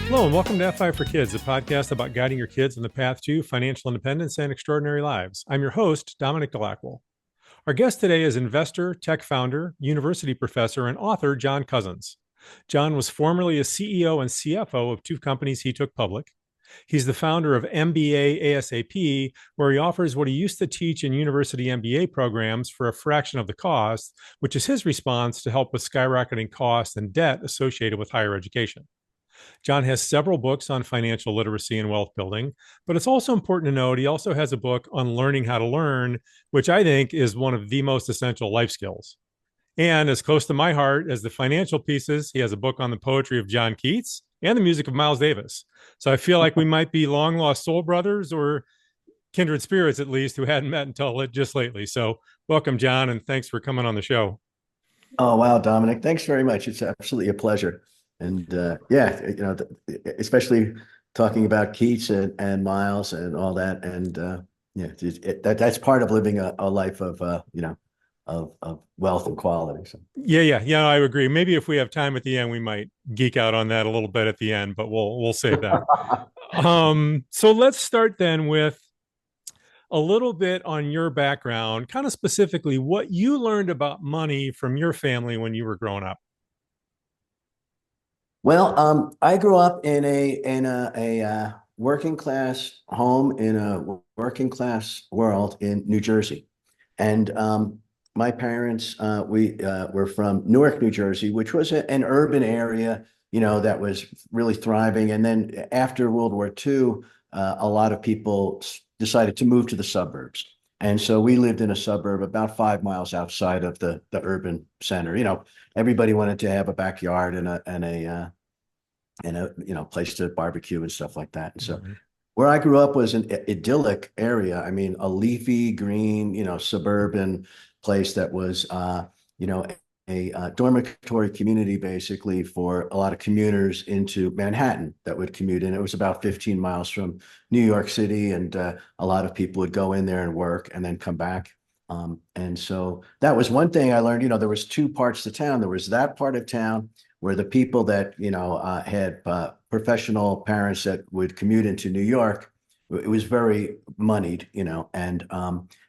Hello and welcome to F5 for Kids, a podcast about guiding your kids on the path to financial independence and extraordinary lives. I'm your host, Dominic Delacqua. Our guest today is investor, tech founder, university professor, and author John Cousins. John was formerly a CEO and CFO of two companies he took public. He's the founder of MBA ASAP, where he offers what he used to teach in university MBA programs for a fraction of the cost, which is his response to help with skyrocketing costs and debt associated with higher education. John has several books on financial literacy and wealth building, but it's also important to note he also has a book on learning how to learn, which I think is one of the most essential life skills. And as close to my heart as the financial pieces, he has a book on the poetry of John Keats and the music of Miles Davis. So I feel like we might be long lost soul brothers or kindred spirits, at least, who hadn't met until just lately. So welcome, John, and thanks for coming on the show. Oh, wow, Dominic. Thanks very much. It's absolutely a pleasure. And especially talking about Keats and Miles and all that. And that's part of living a life of wealth and quality. So. Yeah, I agree. Maybe if we have time at the end, we might geek out on that a little bit at the end, but we'll save that. So let's start then with a little bit on your background, kind of specifically what you learned about money from your family when you were growing up. Well, I grew up in a working class home in a working class world in New Jersey, and my parents we were from Newark, New Jersey, which was an urban area, that was really thriving. And then after World War II, a lot of people decided to move to the suburbs, and so we lived in a suburb about 5 miles outside of the urban center. Everybody wanted to have a backyard and a place to barbecue and stuff like that. And so where I grew up was an idyllic area. I mean, a leafy green, suburban place that was a dormitory community basically for a lot of commuters into Manhattan that would commute in. It was about 15 miles from New York City, and a lot of people would go in there and work and then come back. And so that was one thing I learned. There was two parts to town. There was that part of town where the people that, had professional parents that would commute into New York, it was very moneyed, and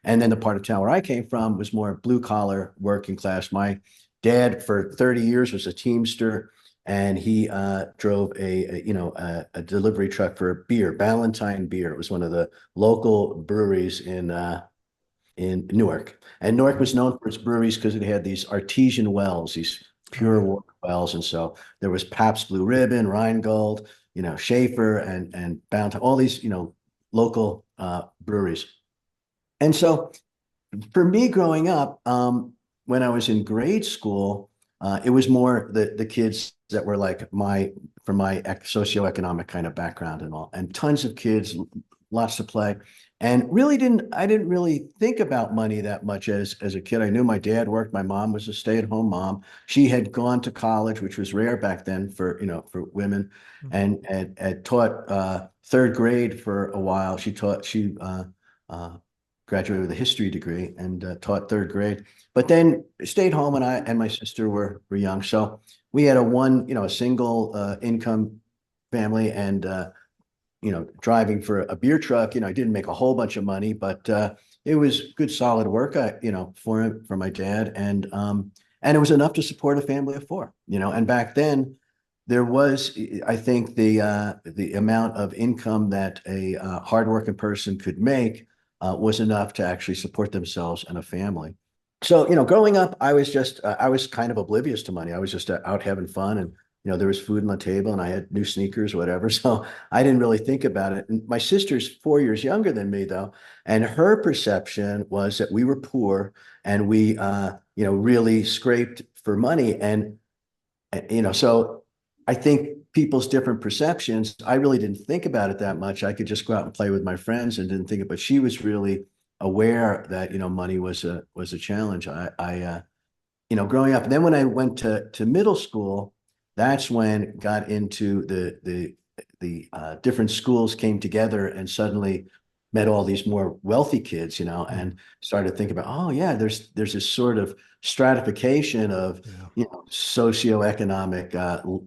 then the part of town where I came from was more blue collar, working class. My dad for 30 years was a Teamster, and he drove a delivery truck for beer, Ballantine Beer. It was one of the local breweries in Newark. And Newark was known for its breweries because it had these artesian wells, these pure water wells. And so there was Pabst Blue Ribbon, Rheingold, Schaefer and Ballantine, all these, local breweries. And so for me growing up, when I was in grade school, it was more the kids that were like from my socioeconomic kind of background and all, and tons of kids, lots to play. And I didn't really think about money that much as a kid. I knew my dad worked. My mom was a stay-at-home mom. She had gone to college, which was rare back then for women, and had taught third grade for a while. She graduated with a history degree and taught third grade, but then stayed home, and I and my sister were young. So we had a single income family, and driving for a beer truck, I didn't make a whole bunch of money, but it was good, solid work, for my dad. And it was enough to support a family of four, and back then there was, I think the amount of income that a hardworking person could make was enough to actually support themselves and a family. So, growing up, I was kind of oblivious to money. I was just out having fun, and there was food on the table and I had new sneakers, whatever. So I didn't really think about it. And my sister's 4 years younger than me, though. And her perception was that we were poor and we, really scraped for money. And, so I think people's different perceptions, I really didn't think about it that much. I could just go out and play with my friends and didn't think it, but she was really aware that, money was a challenge. I growing up. And then when I went to middle school, that's when got into the different schools came together, and suddenly met all these more wealthy kids, Mhm. and started thinking about, oh yeah, there's this sort of stratification of, Yeah. socioeconomic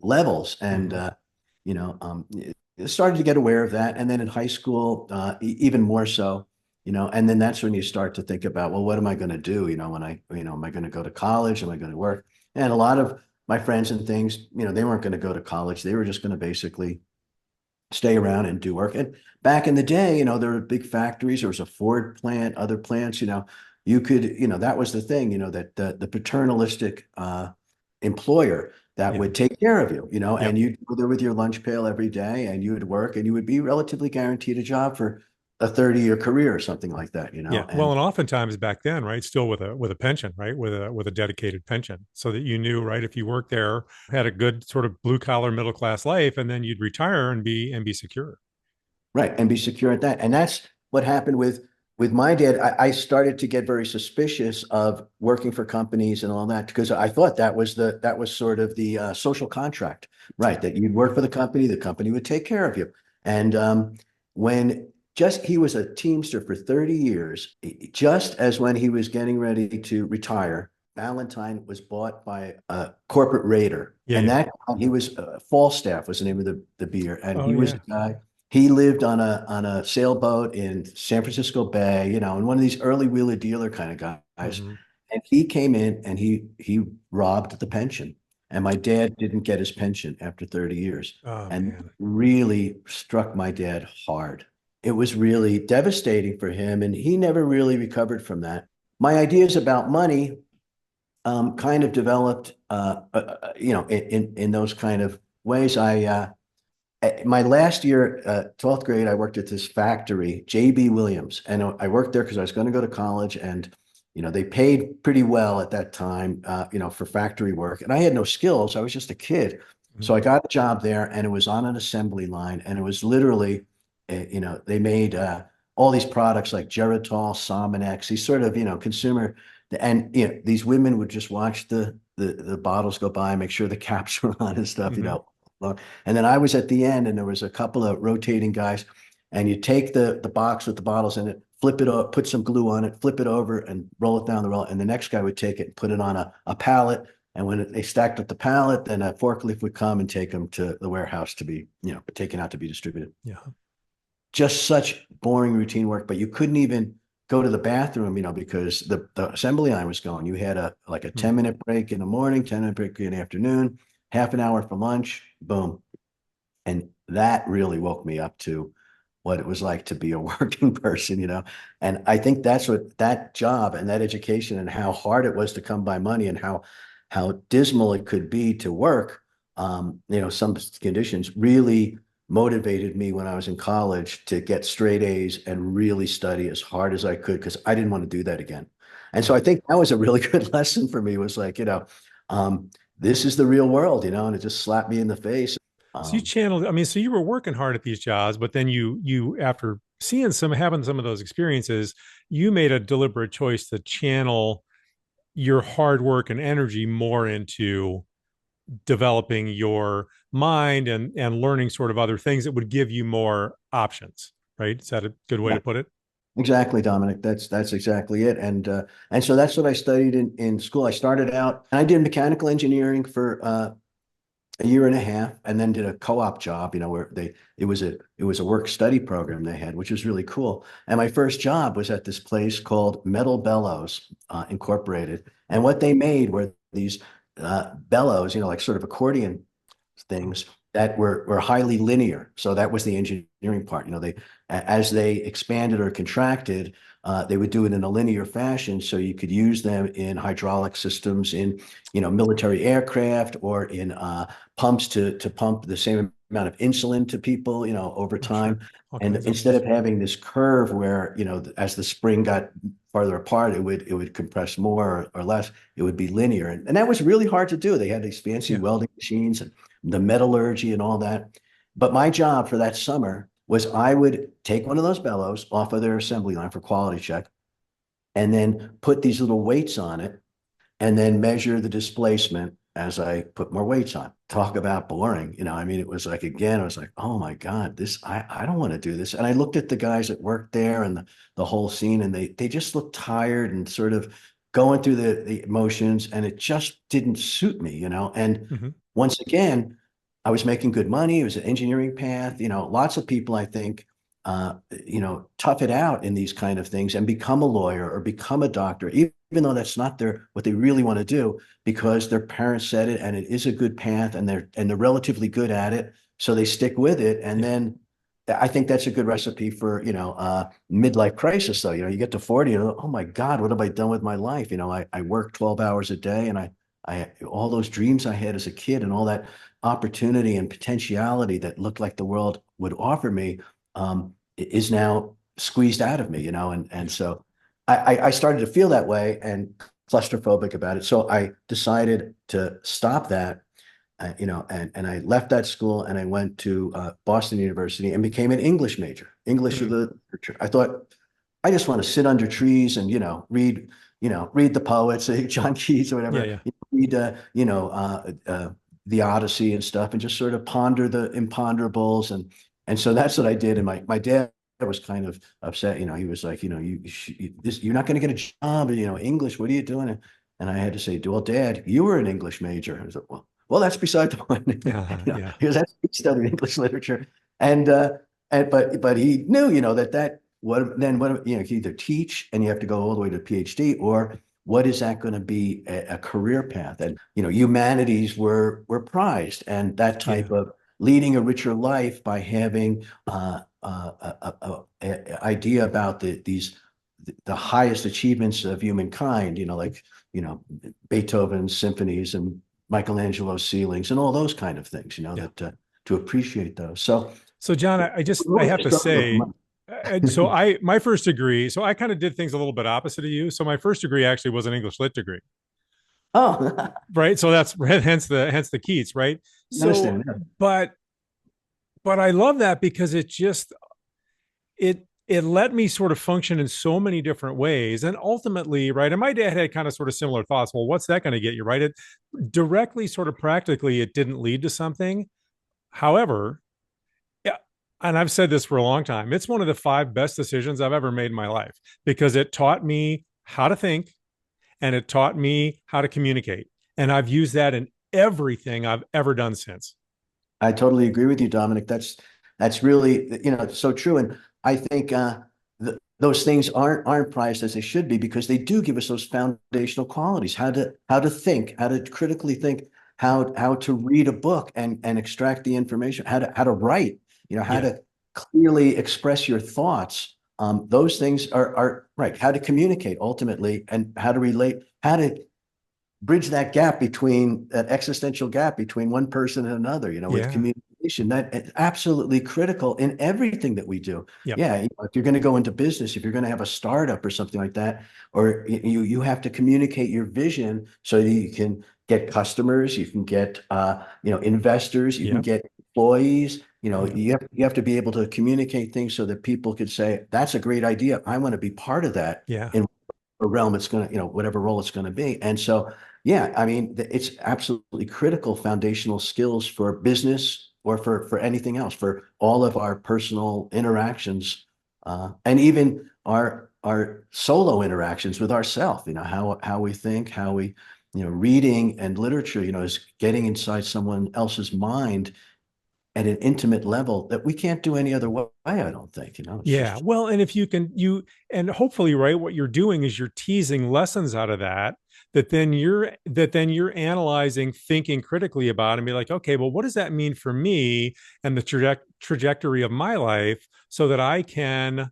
levels. And Mhm. started to get aware of that. And then in high school, even more so, and then that's when you start to think about, well, what am I going to do? When am I going to go to college? Am I going to work? And a lot of my friends and things, they weren't going to go to college. They were just going to basically stay around and do work. And back in the day, there were big factories. There was a Ford plant, other plants. You could, that was the thing. That the paternalistic employer that Yeah. would take care of you. Yep. And you'd go there with your lunch pail every day, and you would work, and you would be relatively guaranteed a job for a 30-year career or something like that. Yeah. Well, And and oftentimes back then, right, still with a pension, right, with a dedicated pension, so that you knew, right, if you worked there, had a good sort of blue collar middle class life, and then you'd retire and be secure. right, and be secure at that. And that's what happened with my dad. I started to get very suspicious of working for companies and all that, because I thought that was sort of the social contract, right? That you'd work for the company would take care of you. And when just he was a Teamster for 30 years, just as when he was getting ready to retire, Valentine was bought by a corporate raider. Yeah. And Yeah. that he was Falstaff was the name of the beer. And Oh he was yeah. a guy, he lived on a sailboat in San Francisco Bay, and one of these early wheeler dealer kind of guys. Hmm. And he came in and he robbed the pension. And my dad didn't get his pension after 30 years. Oh And man. really struck my dad hard. It was really devastating for him, and he never really recovered from that. My ideas about money kind of developed, in those kind of ways. My last year, 12th grade, I worked at this factory, JB Williams. And I worked there because I was going to go to college. And, they paid pretty well at that time, for factory work. And I had no skills. I was just a kid. So Mhm. I got a job there, and it was on an assembly line. And it was literally, they made all these products like Geritol, Sominex, these sort of, consumer. And, these women would just watch the bottles go by, make sure the caps were on and stuff, Mhm. and then I was at the end, and there was a couple of rotating guys, and you take the box with the bottles in it, flip it up, put some glue on it, flip it over, and roll it down the roll. And the next guy would take it and put it on a pallet. And when they stacked up the pallet, then a forklift would come and take them to the warehouse to be, taken out to be distributed. Yeah. Just such boring routine work, but you couldn't even go to the bathroom, because the assembly line was going. You had a Mhm. 10-minute break in the morning, 10-minute break in the afternoon, half an hour for lunch, boom. And that really woke me up to what it was like to be a working person. And I think that's what that job and that education, and how hard it was to come by money, and how dismal it could be to work, some conditions really motivated me when I was in college to get straight A's and really study as hard as I could, because I didn't want to do that again. And so Yeah. I think that was a really good lesson for me, was like, this is the real world, and it just slapped me in the face. So you Um, channeled, I mean, so you were working hard at these jobs, but then you after seeing having some of those experiences, you made a deliberate choice to channel your hard work and energy more into developing your mind and learning sort of other things that would give you more options, right? Is that a good way yeah, to put it? exactly, Dominic. That's exactly it. And so that's what I studied in school. I started out and I did mechanical engineering for a year and a half, and then did a co-op job, where it was a work study program they had, which was really cool. And my first job was at this place called Metal Bellows Incorporated. And what they made were these bellows, like sort of accordion Oh, things that were highly linear. So that was the engineering part. As they expanded or contracted, they would do it in a linear fashion, so you could use them in hydraulic systems, in military aircraft, or in pumps to pump the same amount of insulin to people, over oh, time. sure. All And kinds of instead things. of having this curve where, as the spring got farther apart, it would compress more or less. It would be linear, and that was really hard to do. They had these fancy Yeah. welding machines and the metallurgy and all that. But my job for that summer was, I would take one of those bellows off of their assembly line for quality check, and then put these little weights on it, and then measure the displacement, as I put more weights on. Talk about boring. I mean, it was like, again, I was like, oh my God, I don't want to do this. And I looked at the guys that worked there and the whole scene, and they just looked tired and sort of going through the emotions, and it just didn't suit me. And Hmm. once again, I was making good money. It was an engineering path. Lots of people, I think, tough it out in these kind of things and become a lawyer or become a doctor, even though that's not what they really want to do, because their parents said it and it is a good path, and they're relatively good at it. So they stick with it. And Yeah. then I think that's a good recipe for, midlife crisis, though. You get to 40, oh my God, what have I done with my life? I work 12 hours a day, and all those dreams I had as a kid and all that opportunity and potentiality that looked like the world would offer me, is now squeezed out of me. And Yeah. so I started to feel that way and claustrophobic about it. So I decided to stop that, and I left that school and I went to Boston University and became an English major, English of Mm. the literature. I thought, I just want to sit under trees and, read the poets, John Keats or Yeah. whatever, Yeah. read, the Odyssey and stuff, and just sort of ponder the imponderables. And so that's what I did. And my dad was kind of upset. He was like, you're not going to get a job in, English. What are you doing? And I had to say, well, Dad, you were an English major. I was like, well, that's beside the point. Yeah. Yeah. Because he studied English literature, and but he knew, that what you either teach and you have to go all the way to PhD, or what is that going to be a career path? And humanities were prized, and that Yeah. type of leading a richer life by having idea about the highest achievements of humankind, like you know Beethoven's symphonies and Michelangelo's ceilings and all those kind of things, Yeah. that to appreciate those. So So John, I really have just to struggled with say, money. so my first degree, so I kind of did things a little bit opposite of you. So my first degree actually was an English lit degree, Oh, right? So that's hence the Keats, right? I So, understand. Yeah. but I love that because it let me sort of function in so many different ways, and ultimately, right? And my dad had kind of sort of similar thoughts. Well, what's that going to get you, right? It directly, sort of practically, it didn't lead to something. However, yeah, and I've said this for a long time, it's one of the five best decisions I've ever made in my life because it taught me how to think and it taught me how to communicate. And I've used that in everything I've ever done since. I totally agree with you, Dominic. That's really, so true. And I think those things aren't prized as they should be, because they do give us those foundational qualities: how to think, how to critically think, how to read a book and extract the information, how to write, how Yeah. to clearly express your thoughts. Those things are right. How to communicate ultimately, and how to relate, how to bridge that existential gap between one person and another, with Yeah. communication. That is absolutely critical in everything that we do. Yep. Yeah, if you're going to go into business, if you're going to have a startup or something like that, or you have to communicate your vision so that you can get customers, you can get investors, you can Yep. get employees. Yep. You have to be able to communicate things so that people could say, that's a great idea. I want to be part of that Yeah. in a realm it's going to, whatever role it's going to be. And so, yeah, I mean, it's absolutely critical foundational skills for business or for anything else, for all of our personal interactions, and even our solo interactions with ourselves. How we think, how we, reading and literature, is getting inside someone else's mind at an intimate level that we can't do any other way. I don't think. It's Yeah. just, Well, and if you can, and hopefully, right, what you're doing is you're teasing lessons out of that then you're analyzing, thinking critically about and be like, okay, well, what does that mean for me and the trajectory of my life so that I can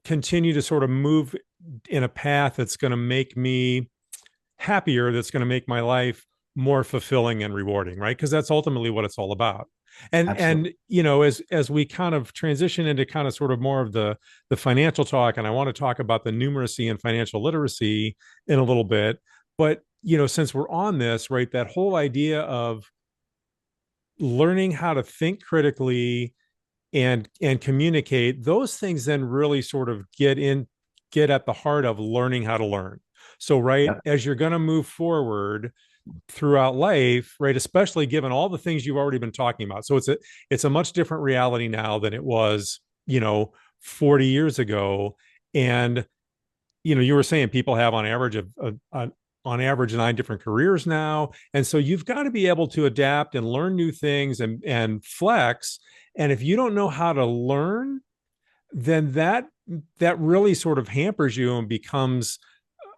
continue to sort of move in a path that's going to make me happier, that's going to make my life more fulfilling and rewarding, right? Because that's ultimately what it's all about. And absolutely. as we kind of transition into kind of sort of more of the financial talk, and I want to talk about the numeracy and financial literacy in a little bit, but since we're on this, right, that whole idea of learning how to think critically and communicate, those things then really sort of get at the heart of learning how to learn. So right, Yeah. as you're going to move forward, throughout life, right? Especially given all the things you've already been talking about. So it's a much different reality now than it was, 40 years ago. And you were saying people have on average 9 different careers now, and so you've got to be able to adapt and learn new things and flex. And if you don't know how to learn, then that really sort of hampers you and becomes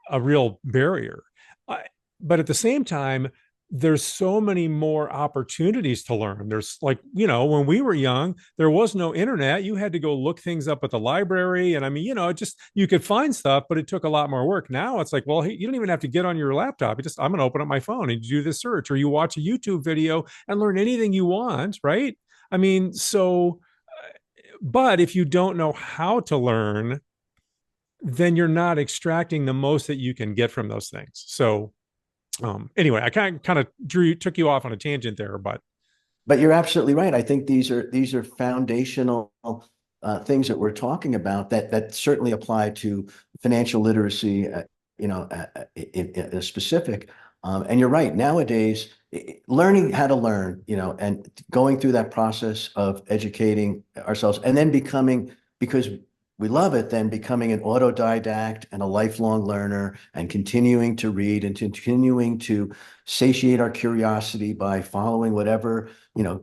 a real barrier. I, but at the same time, there's so many more opportunities to learn. There's like, when we were young, there was no internet. You had to go look things up at the library. And I mean, just you could find stuff, but it took a lot more work. Now it's like, well, hey, you don't even have to get on your laptop. I'm going to open up my phone and do this search, or you watch a YouTube video and learn anything you want, right? I mean, but if you don't know how to learn, then you're not extracting the most that you can get from those things. So anyway, I kind of took you off on a tangent there, but But you're absolutely right. I think these are foundational things that we're talking about that certainly apply to financial literacy, in a specific. And you're right. Nowadays, learning how to learn, and going through that process of educating ourselves, and then becoming, because we love it, then becoming an autodidact and a lifelong learner, and continuing to read and continuing to satiate our curiosity by following whatever,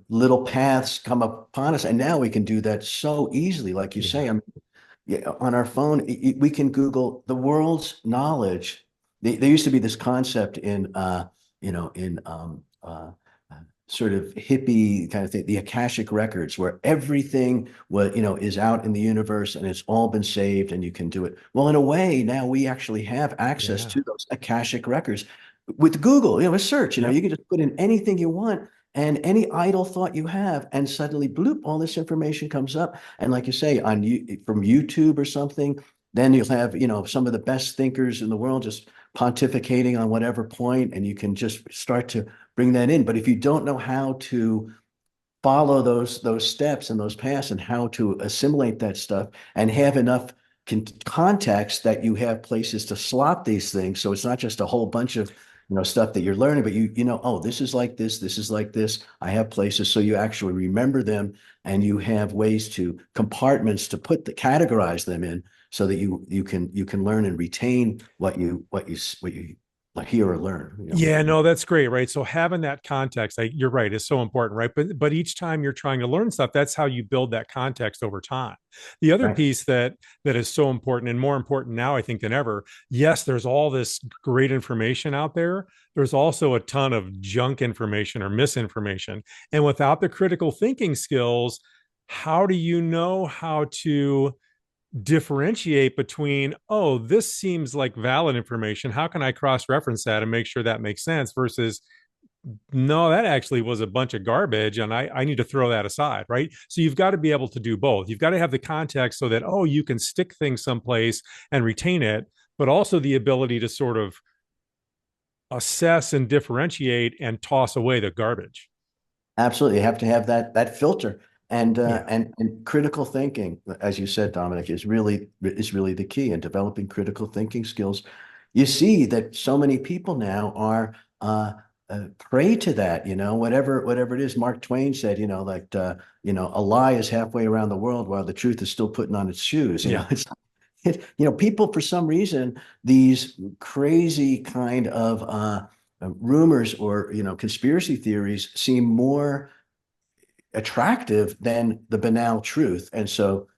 little paths come upon us. And now we can do that so easily. Like you yeah, say, I mean, yeah, on our phone, we can Google the world's knowledge. There used to be this concept in sort of hippie kind of thing, the Akashic records, where everything is out in the universe and it's all been saved and you can do it. Well, in a way, now we actually have access yeah, to those Akashic records with Google, a search, yep, you can just put in anything you want and any idle thought you have, and suddenly, bloop, all this information comes up. And like you say, from YouTube or something, then you'll have, some of the best thinkers in the world just pontificating on whatever point, and you can just start to bring that in. But if you don't know how to follow those steps and those paths, and how to assimilate that stuff, and have enough context that you have places to slot these things, so it's not just a whole bunch of stuff that you're learning, but oh, this is like this is like this. I have places, so you actually remember them, and you have ways to compartments to categorize them in, so that you can learn and retain what you like hear or learn. yeah. No, that's great, right? So having that context, you're right, is so important, right? But each time you're trying to learn stuff, that's how you build that context over time. The other Right. piece that is so important, and more important now, I think, than ever. Yes, there's all this great information out there. There's also a ton of junk information or misinformation, and without the critical thinking skills, how do you know how to differentiate between, oh, this seems like valid information, how can I cross reference that and make sure that makes sense, versus, no, that actually was a bunch of garbage and I need to throw that aside, right? So you've got to be able to do both. You've got to have the context so that, oh, you can stick things someplace and retain it, but also the ability to sort of assess and differentiate and toss away the garbage. Absolutely. You have to have that filter, and Yeah, critical thinking, as you said, Dominic, is really the key in developing critical thinking skills. You see that so many people now are prey to that, whatever it is. Mark Twain said, like, a lie is halfway around the world while the truth is still putting on its shoes. yeah, People, for some reason, these crazy kind of rumors or conspiracy theories seem more attractive than the banal truth, and so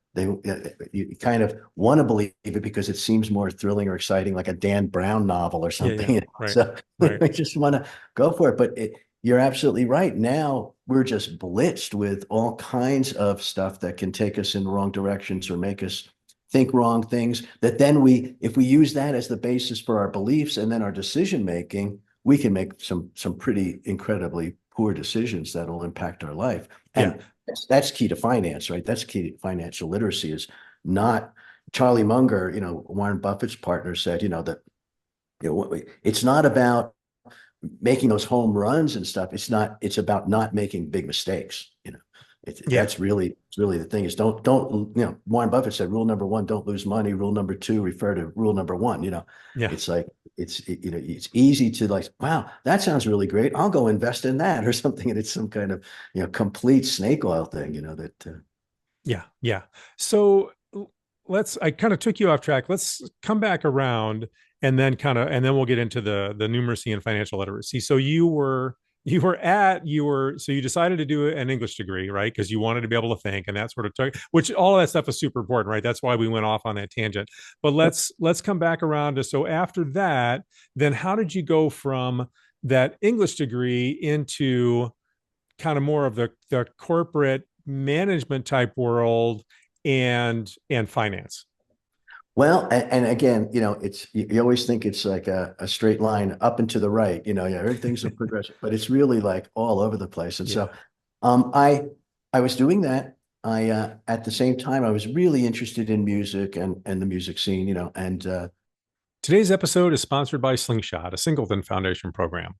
you kind of want to believe it because it seems more thrilling or exciting, like a Dan Brown novel or yeah, something. yeah, right, So right, I just want to go for it. But you're absolutely right. Now we're just blitzed with all kinds of stuff that can take us in wrong directions or make us think wrong things, that then if we use that as the basis for our beliefs and then our decision making, we can make some pretty incredibly poor decisions that'll impact our life. yeah, And that's key to finance, right? That's key to financial literacy. Is not Charlie Munger, Warren Buffett's partner, said, that it's not about making those home runs and stuff. It's about not making big mistakes. Yeah. It's really the thing is Warren Buffett said rule number one, don't lose money. Rule number two, refer to rule number one. Yeah. It's like it's easy to like, wow, that sounds really great. I'll go invest in that or something. And it's some kind of complete snake oil thing, that Yeah. Yeah. So I kind of took you off track. Let's come back around and then we'll get into the numeracy and financial literacy. So so you decided to do an English degree, right? Because you wanted to be able to think and that sort of which all of that stuff is super important, right? That's why we went off on that tangent. But let's come back around to, so after that, then how did you go from that English degree into kind of more of the corporate management type world and finance? Well, and again, it's you always think it's like a straight line up and to the right, yeah, everything's a progression, but it's really like all over the place. And Yeah. so I was doing that. I at the same time I was really interested in music and the music scene, and Today's episode is sponsored by Slingshot, a Singleton Foundation program.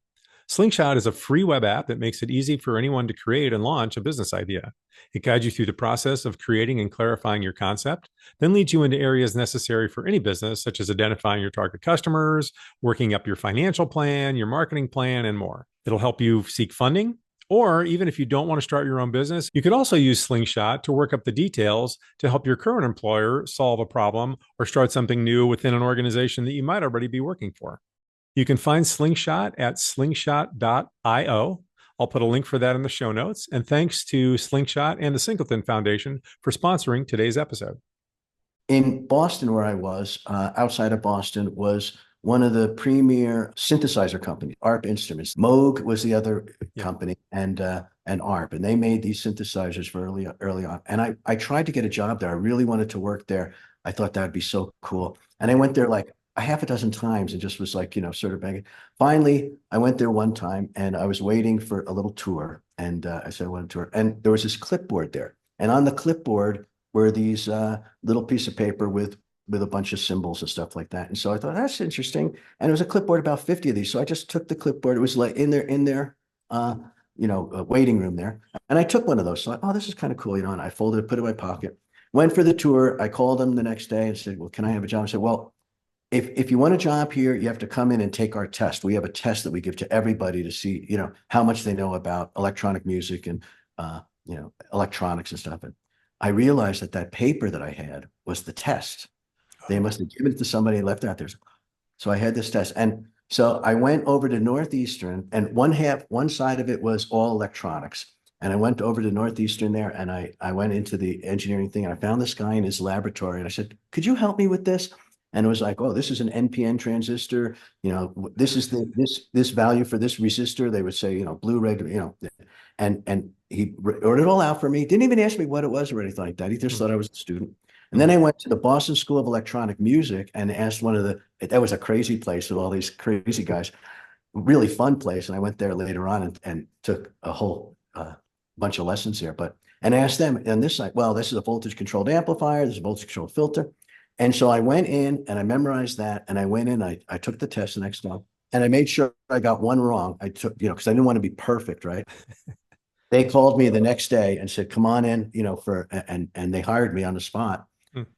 Slingshot is a free web app that makes it easy for anyone to create and launch a business idea. It guides you through the process of creating and clarifying your concept, then leads you into areas necessary for any business, such as identifying your target customers, working up your financial plan, your marketing plan, and more. It'll help you seek funding, or even if you don't want to start your own business, you could also use Slingshot to work up the details to help your current employer solve a problem or start something new within an organization that you might already be working for. You can find Slingshot at slingshot.io. I'll put a link for that in the show notes. And thanks to Slingshot and the Singleton Foundation for sponsoring today's episode. in Boston, where I was, outside of Boston, was one of the premier synthesizer companies, Arp Instruments. Moog was the other company, and Arp, and they made these synthesizers for early on. And I tried to get a job there. I really wanted to work there. I thought that would be so cool. And I went there like a half a dozen times and just was like, sort of begging. Finally, I went there one time and I was waiting for a little tour. And I said, I want a tour. And there was this clipboard there. And on the clipboard were these little piece of paper with a bunch of symbols and stuff like that. And so I thought that's interesting. And it was a clipboard, about 50 of these. So I just took the clipboard. It was like in their waiting room there. And I took one of those. So I, oh, this is kind of cool, and I folded it, put it in my pocket, went for the tour. I called them the next day and said, well, can I have a job? I said, well, if you want a job here, you have to come in and take our test. We have a test that we give to everybody to see, how much they know about electronic music and, electronics and stuff. And I realized that paper that I had was the test. They must have given it to somebody and left it out there. So I had this test. And so I went over to Northeastern, and one side of it was all electronics. And I went over to Northeastern there, and I went into the engineering thing, and I found this guy in his laboratory, and I said, could you help me with this? And it was like, oh, this is an NPN transistor. This is this value for this resistor. They would say, blue, red, and he wrote it all out for me. Didn't even ask me what it was or anything like that. He just thought I was a student. And then I went to the Boston School of Electronic Music and asked that was a crazy place with all these crazy guys, really fun place. And I went there later on and took a whole bunch of lessons there. And I asked them, and this is a voltage controlled amplifier. This is a voltage controlled filter. And so I went in and I memorized that. And I went in, I took the test the next time, and I made sure I got one wrong. I took, because I didn't want to be perfect, right? They called me the next day and said, come on in, and they hired me on the spot.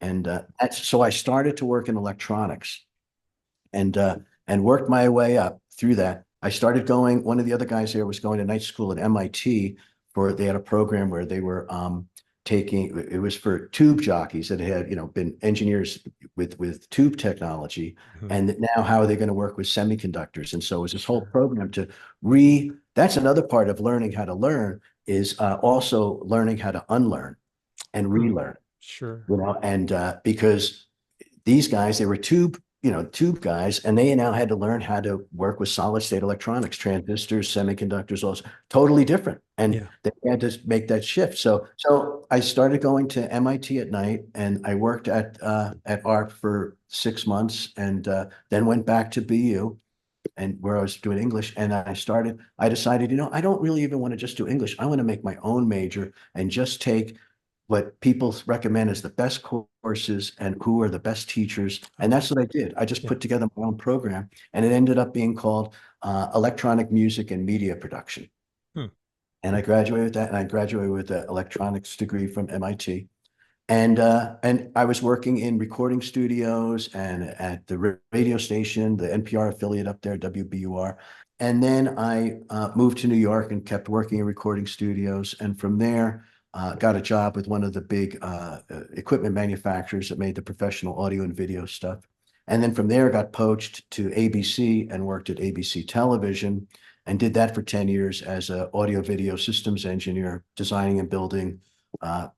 And so I started to work in electronics and worked my way up through that. I started going, one of the other guys there was going to night school at MIT they had a program where they were it was for tube jockeys that had, been engineers with tube technology. And now how are they going to work with semiconductors? And so it was this whole program that's another part of learning how to learn is also learning how to unlearn and relearn. Sure. And because these guys, they were tube guys, and they now had to learn how to work with solid state electronics, transistors, semiconductors, also totally different. And they had to make that shift. So I started going to MIT at night, and I worked at ARP for 6 months, and then went back to BU and where I was doing English. And I decided, I don't really even want to just do English. I want to make my own major and just take what people recommend as the best courses and who are the best teachers. And that's what I did. I just put together my own program, and it ended up being called Electronic Music and Media Production. And I graduated with that, and I graduated with an electronics degree from MIT. And I was working in recording studios and at the radio station, the NPR affiliate up there, WBUR. And then I moved to New York and kept working in recording studios. And from there, got a job with one of the big equipment manufacturers that made the professional audio and video stuff. And then from there, got poached to ABC and worked at ABC Television and did that for 10 years as an audio video systems engineer, designing and building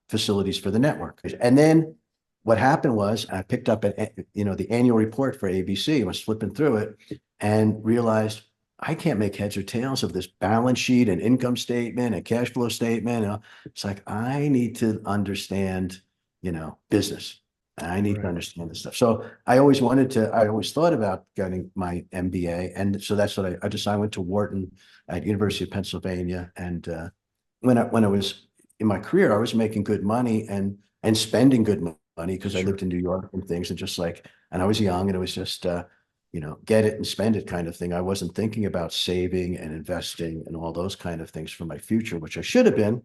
facilities for the network. And then what happened was I picked up the annual report for ABC, was flipping through it and realized I can't make heads or tails of this balance sheet and income statement and cash flow statement. It's like I need to understand, business. I need to Right. understand this stuff. So I always thought about getting my MBA. And so that's what I decided. I went to Wharton at University of Pennsylvania. And when I was in my career, I was making good money and spending good money because I Sure. lived in New York and things and I was young and it was just get it and spend it kind of thing. I wasn't thinking about saving and investing and all those kind of things for my future, which I should have been.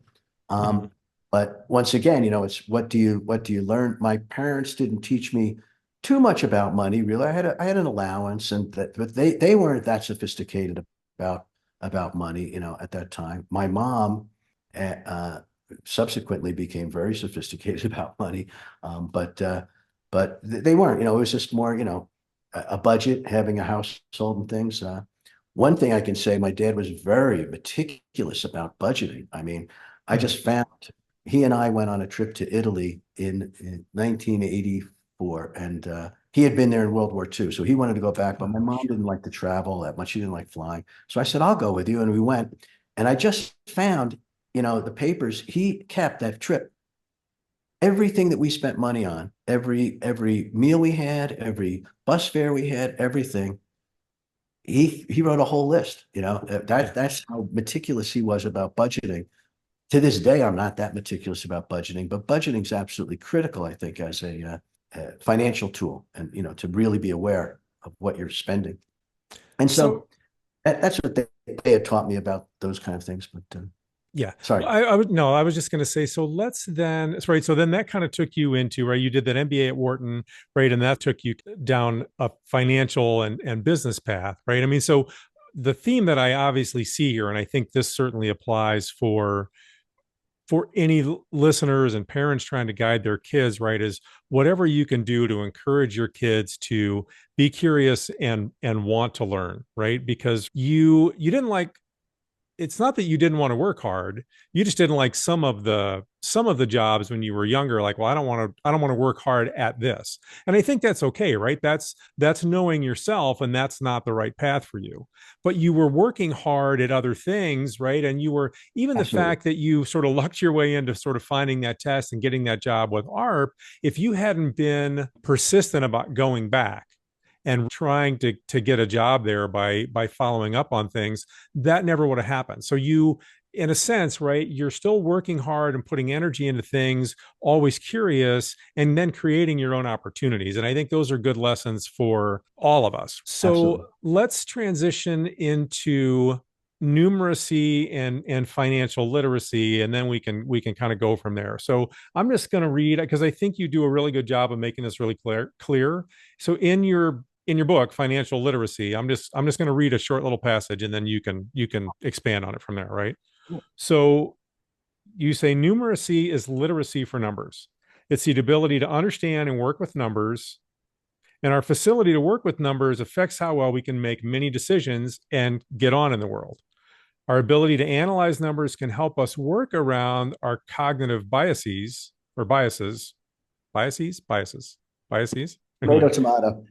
Mhm. Um, but once again, it's what do you learn? My parents didn't teach me too much about money, really. I had an allowance but they weren't that sophisticated about money, at that time. My mom uh, subsequently became very sophisticated about money. But they weren't, it was just more, a budget, having a household and things. One thing I can say, my dad was very meticulous about budgeting. I mean, I Mhm. just found he and I went on a trip to Italy in 1984, and he had been there in World War II, so he wanted to go back, but my Oh, mom sure. didn't like to travel that much. She didn't like flying. So I said, I'll go with you. And we went. And I just found, the papers, he kept that trip. Everything that we spent money on, every meal we had, every bus fare we had, everything. He wrote a whole list. Yeah. That's how meticulous he was about budgeting. To this day, I'm not that meticulous about budgeting, but budgeting is absolutely critical, I think, as a financial tool, and to really be aware of what you're spending. And so So that's what they had taught me about those kind of things. But yeah, sorry. well, I would no, I was just going to say. So let's then, right. So then that kind of took you into right. You did that MBA at Wharton, right, and that took you down a financial and business path, right. I mean, so the theme that I obviously see here, and I think this certainly applies for any listeners and parents trying to guide their kids, right, is whatever you can do to encourage your kids to be curious and want to learn, right, because you didn't like, it's not that you didn't want to work hard, you just didn't like some of the jobs when you were younger, like, well, I don't want to work hard at this. And I think that's okay, right? That's knowing yourself, and that's not the right path for you. But you were working hard at other things, right? And you were, even the Absolutely. fact that you sort of lucked your way into sort of finding that test and getting that job with ARP, if you hadn't been persistent about going back and trying to get a job there by following up on things, that never would have happened. So you, in a sense, right, you're still working hard and putting energy into things, always curious, and then creating your own opportunities. And I think those are good lessons for all of us. So Absolutely. let's transition into numeracy and financial literacy, and then we can kind of go from there. So I'm just going to read, because I think you do a really good job of making this really clear. So in your book, Financial Literacy, I'm just going to read a short little passage, and then you can expand on it from there, right? So you say numeracy is literacy for numbers. It's the ability to understand and work with numbers, and our facility to work with numbers affects how well we can make many decisions and get on in the world. Our ability to analyze numbers can help us work around our cognitive biases or biases. Anyway, Tomato, tomato.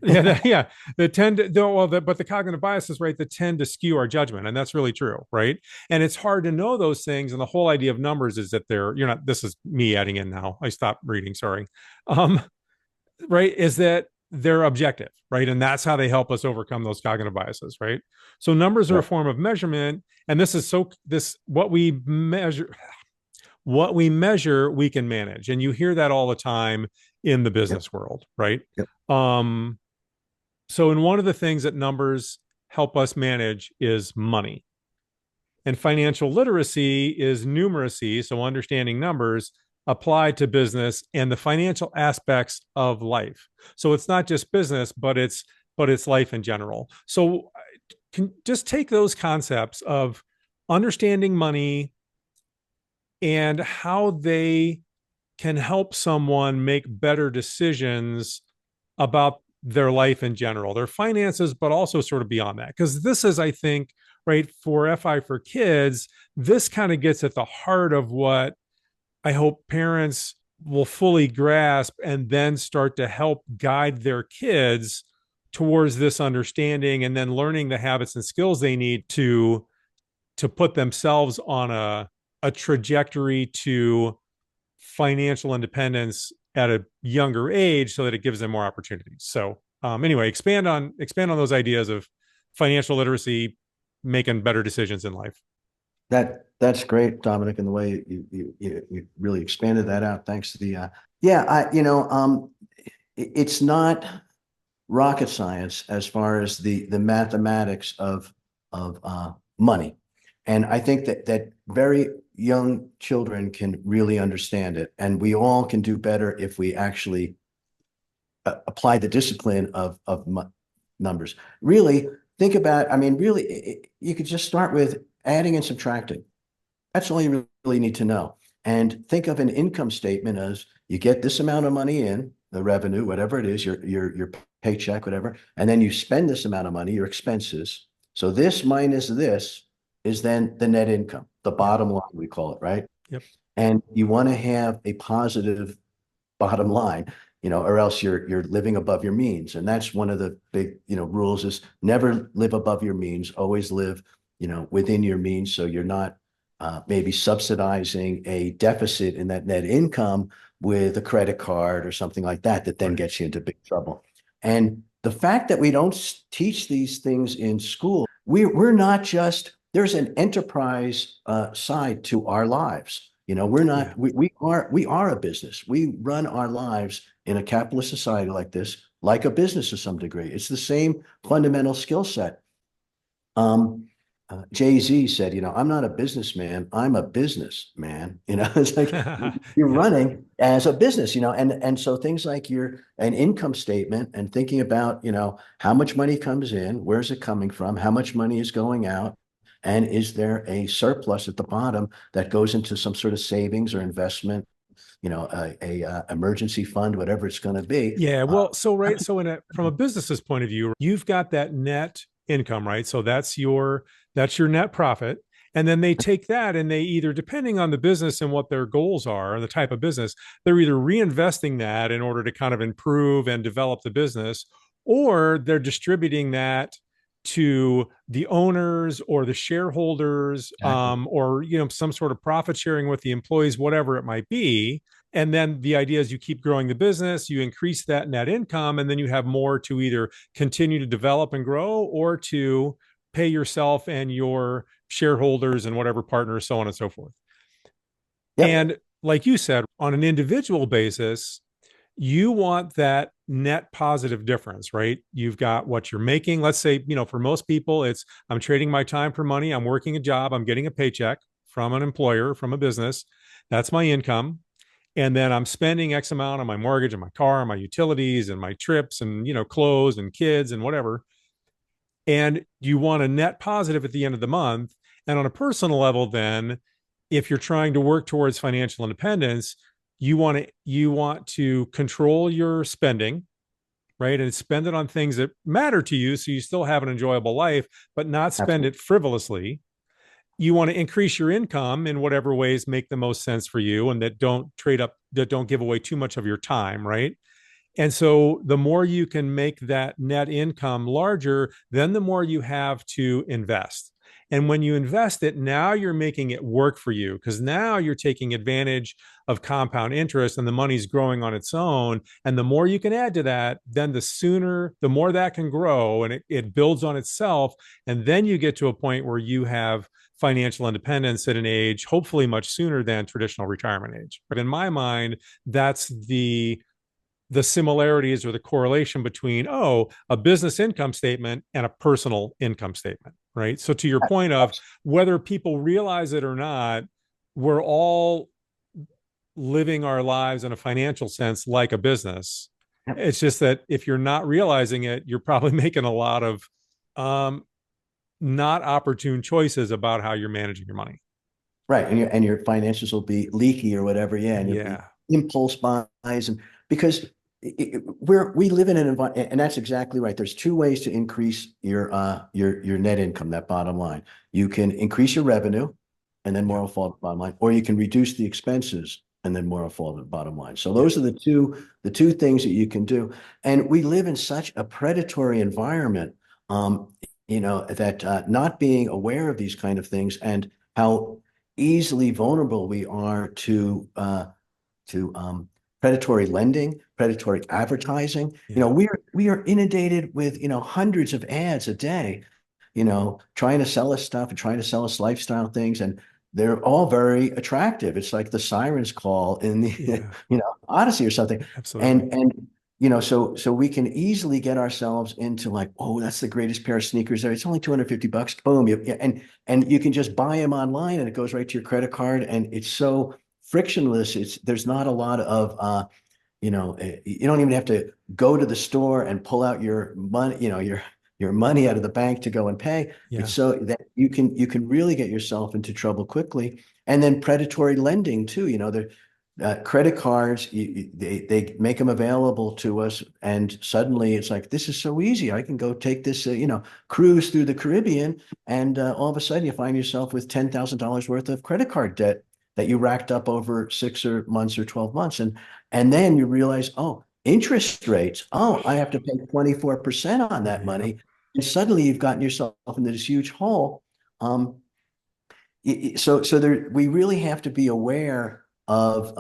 yeah, that tend to, well, but the cognitive biases, right, that tend to skew our judgment, and that's really true, right? And it's hard to know those things. And the whole idea of numbers is that you're not. This is me adding in now. I stopped reading. Sorry. Um, right, is that they're objective, right, and that's how they help us overcome those cognitive biases, right? So numbers are a Right. form of measurement, and this what we measure we can manage, and you hear that all the time in the Yep. business world, right? Yep. um so, and one of the things that numbers help us manage is money. And financial literacy is numeracy, so understanding numbers applied to business and the financial aspects of life. So it's not just business, but it's life in general. So can just take those concepts of understanding money and how they can help someone make better decisions about their life in general, their finances, but also sort of beyond that. Because this is, I think, right, for FI for kids, this kind of gets at the heart of what I hope parents will fully grasp and then start to help guide their kids towards this understanding and then learning the habits and skills they need to put themselves on a trajectory to financial independence at a younger age so that it gives them more opportunities. So anyway, expand on those ideas of financial literacy, making better decisions in life. That's great, Dominic, and the way you really expanded that out. Thanks to the it's not rocket science as far as the mathematics of money. And I think that very young children can really understand it. And we all can do better if we actually apply the discipline of numbers. Really think about, I mean, really, you could just start with adding and subtracting. That's all you really need to know. And think of an income statement as you get this amount of money in, the revenue, whatever it is, your paycheck, whatever, and then you spend this amount of money, your expenses. So this minus this is then the net income, the bottom line, we call it, right? Yep. And you want to have a positive bottom line, or else you're living above your means. And that's one of the big, rules is never live above your means, always live, within your means. So you're not maybe subsidizing a deficit in that net income with a credit card or something like that, that then Right. gets you into big trouble. And the fact that we don't teach these things in school, we're not just, there's an enterprise side to our lives. We're not, Yeah. we are a business. We run our lives in a capitalist society like this, like a business to some degree. It's the same fundamental skill set. Jay-Z said, I'm not a businessman, I'm a businessman. It's like you're Yep. running as a business, and so things like an income statement and thinking about, how much money comes in, where's it coming from, how much money is going out, and is there a surplus at the bottom that goes into some sort of savings or investment, a emergency fund, whatever it's going to be. Yeah. Well, so right. So from a business's point of view, you've got that net income, right? So that's your net profit. And then they take that and they either, depending on the business and what their goals are and the type of business, they're either reinvesting that in order to kind of improve and develop the business, or they're distributing that to the owners or the shareholders, Exactly. or some sort of profit sharing with the employees, whatever it might be. And then the idea is you keep growing the business, you increase that net income, and then you have more to either continue to develop and grow or to pay yourself and your shareholders and whatever partners, so on and so forth. Yep. And like you said, on an individual basis, you want that net positive difference, right? You've got what you're making. Let's say, for most people, it's I'm trading my time for money. I'm working a job. I'm getting a paycheck from an employer, from a business. That's my income. And then I'm spending X amount on my mortgage and my car and my utilities and my trips and, clothes and kids and whatever. And you want a net positive at the end of the month. And on a personal level, then, if you're trying to work towards financial independence, you want to control your spending, right? And spend it on things that matter to you so you still have an enjoyable life, but not spend Absolutely. it frivolously. You want to increase your income in whatever ways make the most sense for you and that don't give away too much of your time, right? And so the more you can make that net income larger, then the more you have to invest. And when you invest it, now you're making it work for you because now you're taking advantage of compound interest and the money's growing on its own. And the more you can add to that, then the more that can grow and it builds on itself. And then you get to a point where you have financial independence at an age, hopefully much sooner than traditional retirement age. But in my mind, that's the similarities or the correlation between, oh, a business income statement and a personal income statement, right? So to your point of whether people realize it or not, we're all living our lives in a financial sense like a business. Yep. It's just that if you're not realizing it, you're probably making a lot of um, not opportune choices about how you're managing your money. Right. And your financials will be leaky or whatever. Yeah. And you'll be Yeah. impulse buys, and because we live in an environment, and that's exactly right. There's two ways to increase your net income, that bottom line. You can increase your revenue and then more Yeah. will fall to the bottom line, or you can reduce the expenses and then more will fall to the bottom line. So Yeah. those are the two things that you can do. And we live in such a predatory environment, that not being aware of these kind of things and how easily vulnerable we are to predatory lending, predatory advertising. Yeah. We are inundated with hundreds of ads a day, trying to sell us stuff and trying to sell us lifestyle things, and they're all very attractive. It's like the sirens call in the Yeah. Odyssey or something, Absolutely. and so we can easily get ourselves into like, oh, that's the greatest pair of sneakers there. It's only $250. Boom. And you can just buy them online and it goes right to your credit card. And it's so frictionless. There's not a lot of you don't even have to go to the store and pull out your money, your money out of the bank to go and pay. It's Yeah. so that you can really get yourself into trouble quickly. And then predatory lending too. The credit cards, they make them available to us, and suddenly it's like, this is so easy. I can go take this cruise through the Caribbean, and all of a sudden you find yourself with $10,000 worth of credit card debt that you racked up over 6 months or 12 months. And then you realize, oh, interest rates. Oh, I have to pay 24% on that Yeah. money. And suddenly you've gotten yourself into this huge hole. Um, so there, we really have to be aware of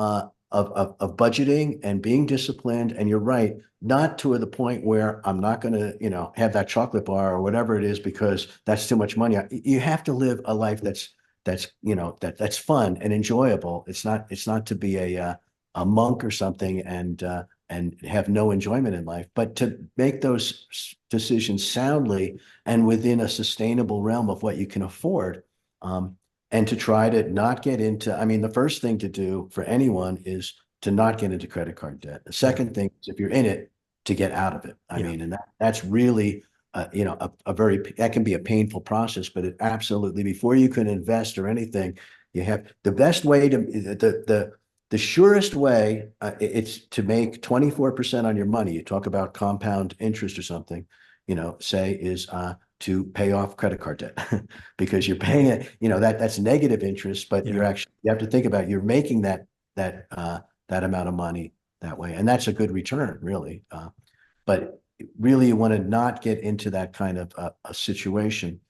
budgeting and being disciplined. And you're right, not to the point where I'm not going to, have that chocolate bar or whatever it is because that's too much money. You have to live a life that's fun and enjoyable. It's not to be a monk or something and have no enjoyment in life, but to make those decisions soundly and within a sustainable realm of what you can afford. Um, and to try to not get into, I mean, the first thing to do for anyone is to not get into credit card debt. The Yeah. second thing is, if you're in it, to get out of it. I Yeah. mean, and that's really, that can be a painful process, but it absolutely, before you can invest or anything, you have the best way to, the surest way, it's to make 24% on your money. You talk about compound interest or something, say is, to pay off credit card debt because you're paying it, that's negative interest, but Yeah. you have to think about, you're making that amount of money that way. And that's a good return, really. But really you want to not get into that kind of a situation.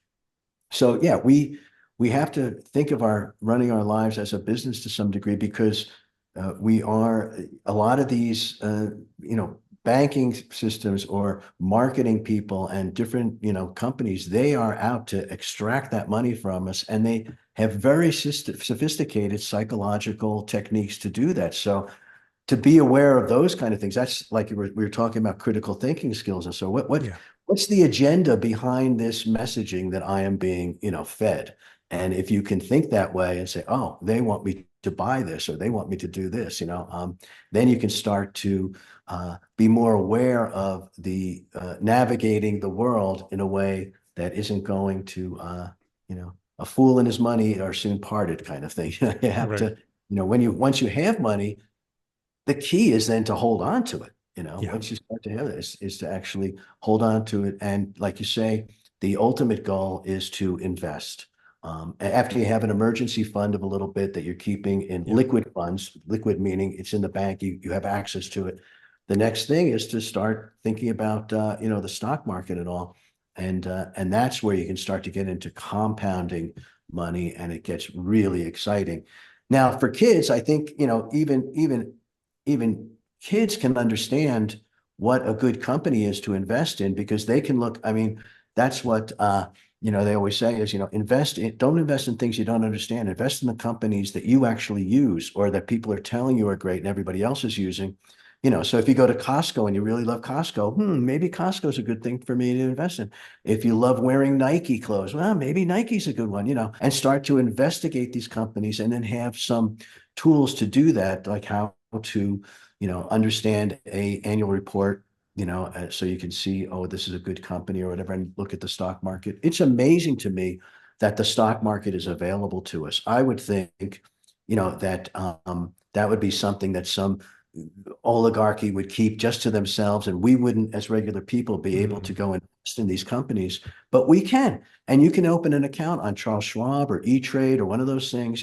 So yeah, we have to think of our running our lives as a business to some degree, because we are a lot of these banking systems or marketing people and different companies, they are out to extract that money from us, and they have very sophisticated psychological techniques to do that. So to be aware of those kind of things, that's like we were talking about critical thinking skills. And so Yeah. what's the agenda behind this messaging that I am being fed? And if you can think that way and say, oh, they want me to buy this or they want me to do this, then you can start to be more aware of the navigating the world in a way that isn't going to a fool and his money are soon parted kind of thing. You have Right. to, once you have money, the key is then to hold on to it. Yeah. Once you start to have this, is to actually hold on to it. And like you say, the ultimate goal is to invest. After you have an emergency fund of a little bit that you're keeping in Yeah. liquid funds, liquid meaning it's in the bank, you have access to it. The next thing is to start thinking about the stock market and all. And that's where you can start to get into compounding money, and it gets really exciting. Now, for kids, I think, even kids can understand what a good company is to invest in, because they can look, I mean, that's what they always say is, don't invest in things you don't understand. Invest in the companies that you actually use or that people are telling you are great and everybody else is using, So if you go to Costco and you really love Costco, maybe Costco's a good thing for me to invest in. If you love wearing Nike clothes, well, maybe Nike's a good one, and start to investigate these companies and then have some tools to do that, like how to, understand a annual report, so you can see, oh, this is a good company or whatever, and look at the stock market. It's amazing to me that the stock market is available to us. I would think, that that would be something that some oligarchy would keep just to themselves, and we wouldn't, as regular people, be able to Mm. go invest in these companies. But we can, and you can open an account on Charles Schwab or E-Trade or one of those things,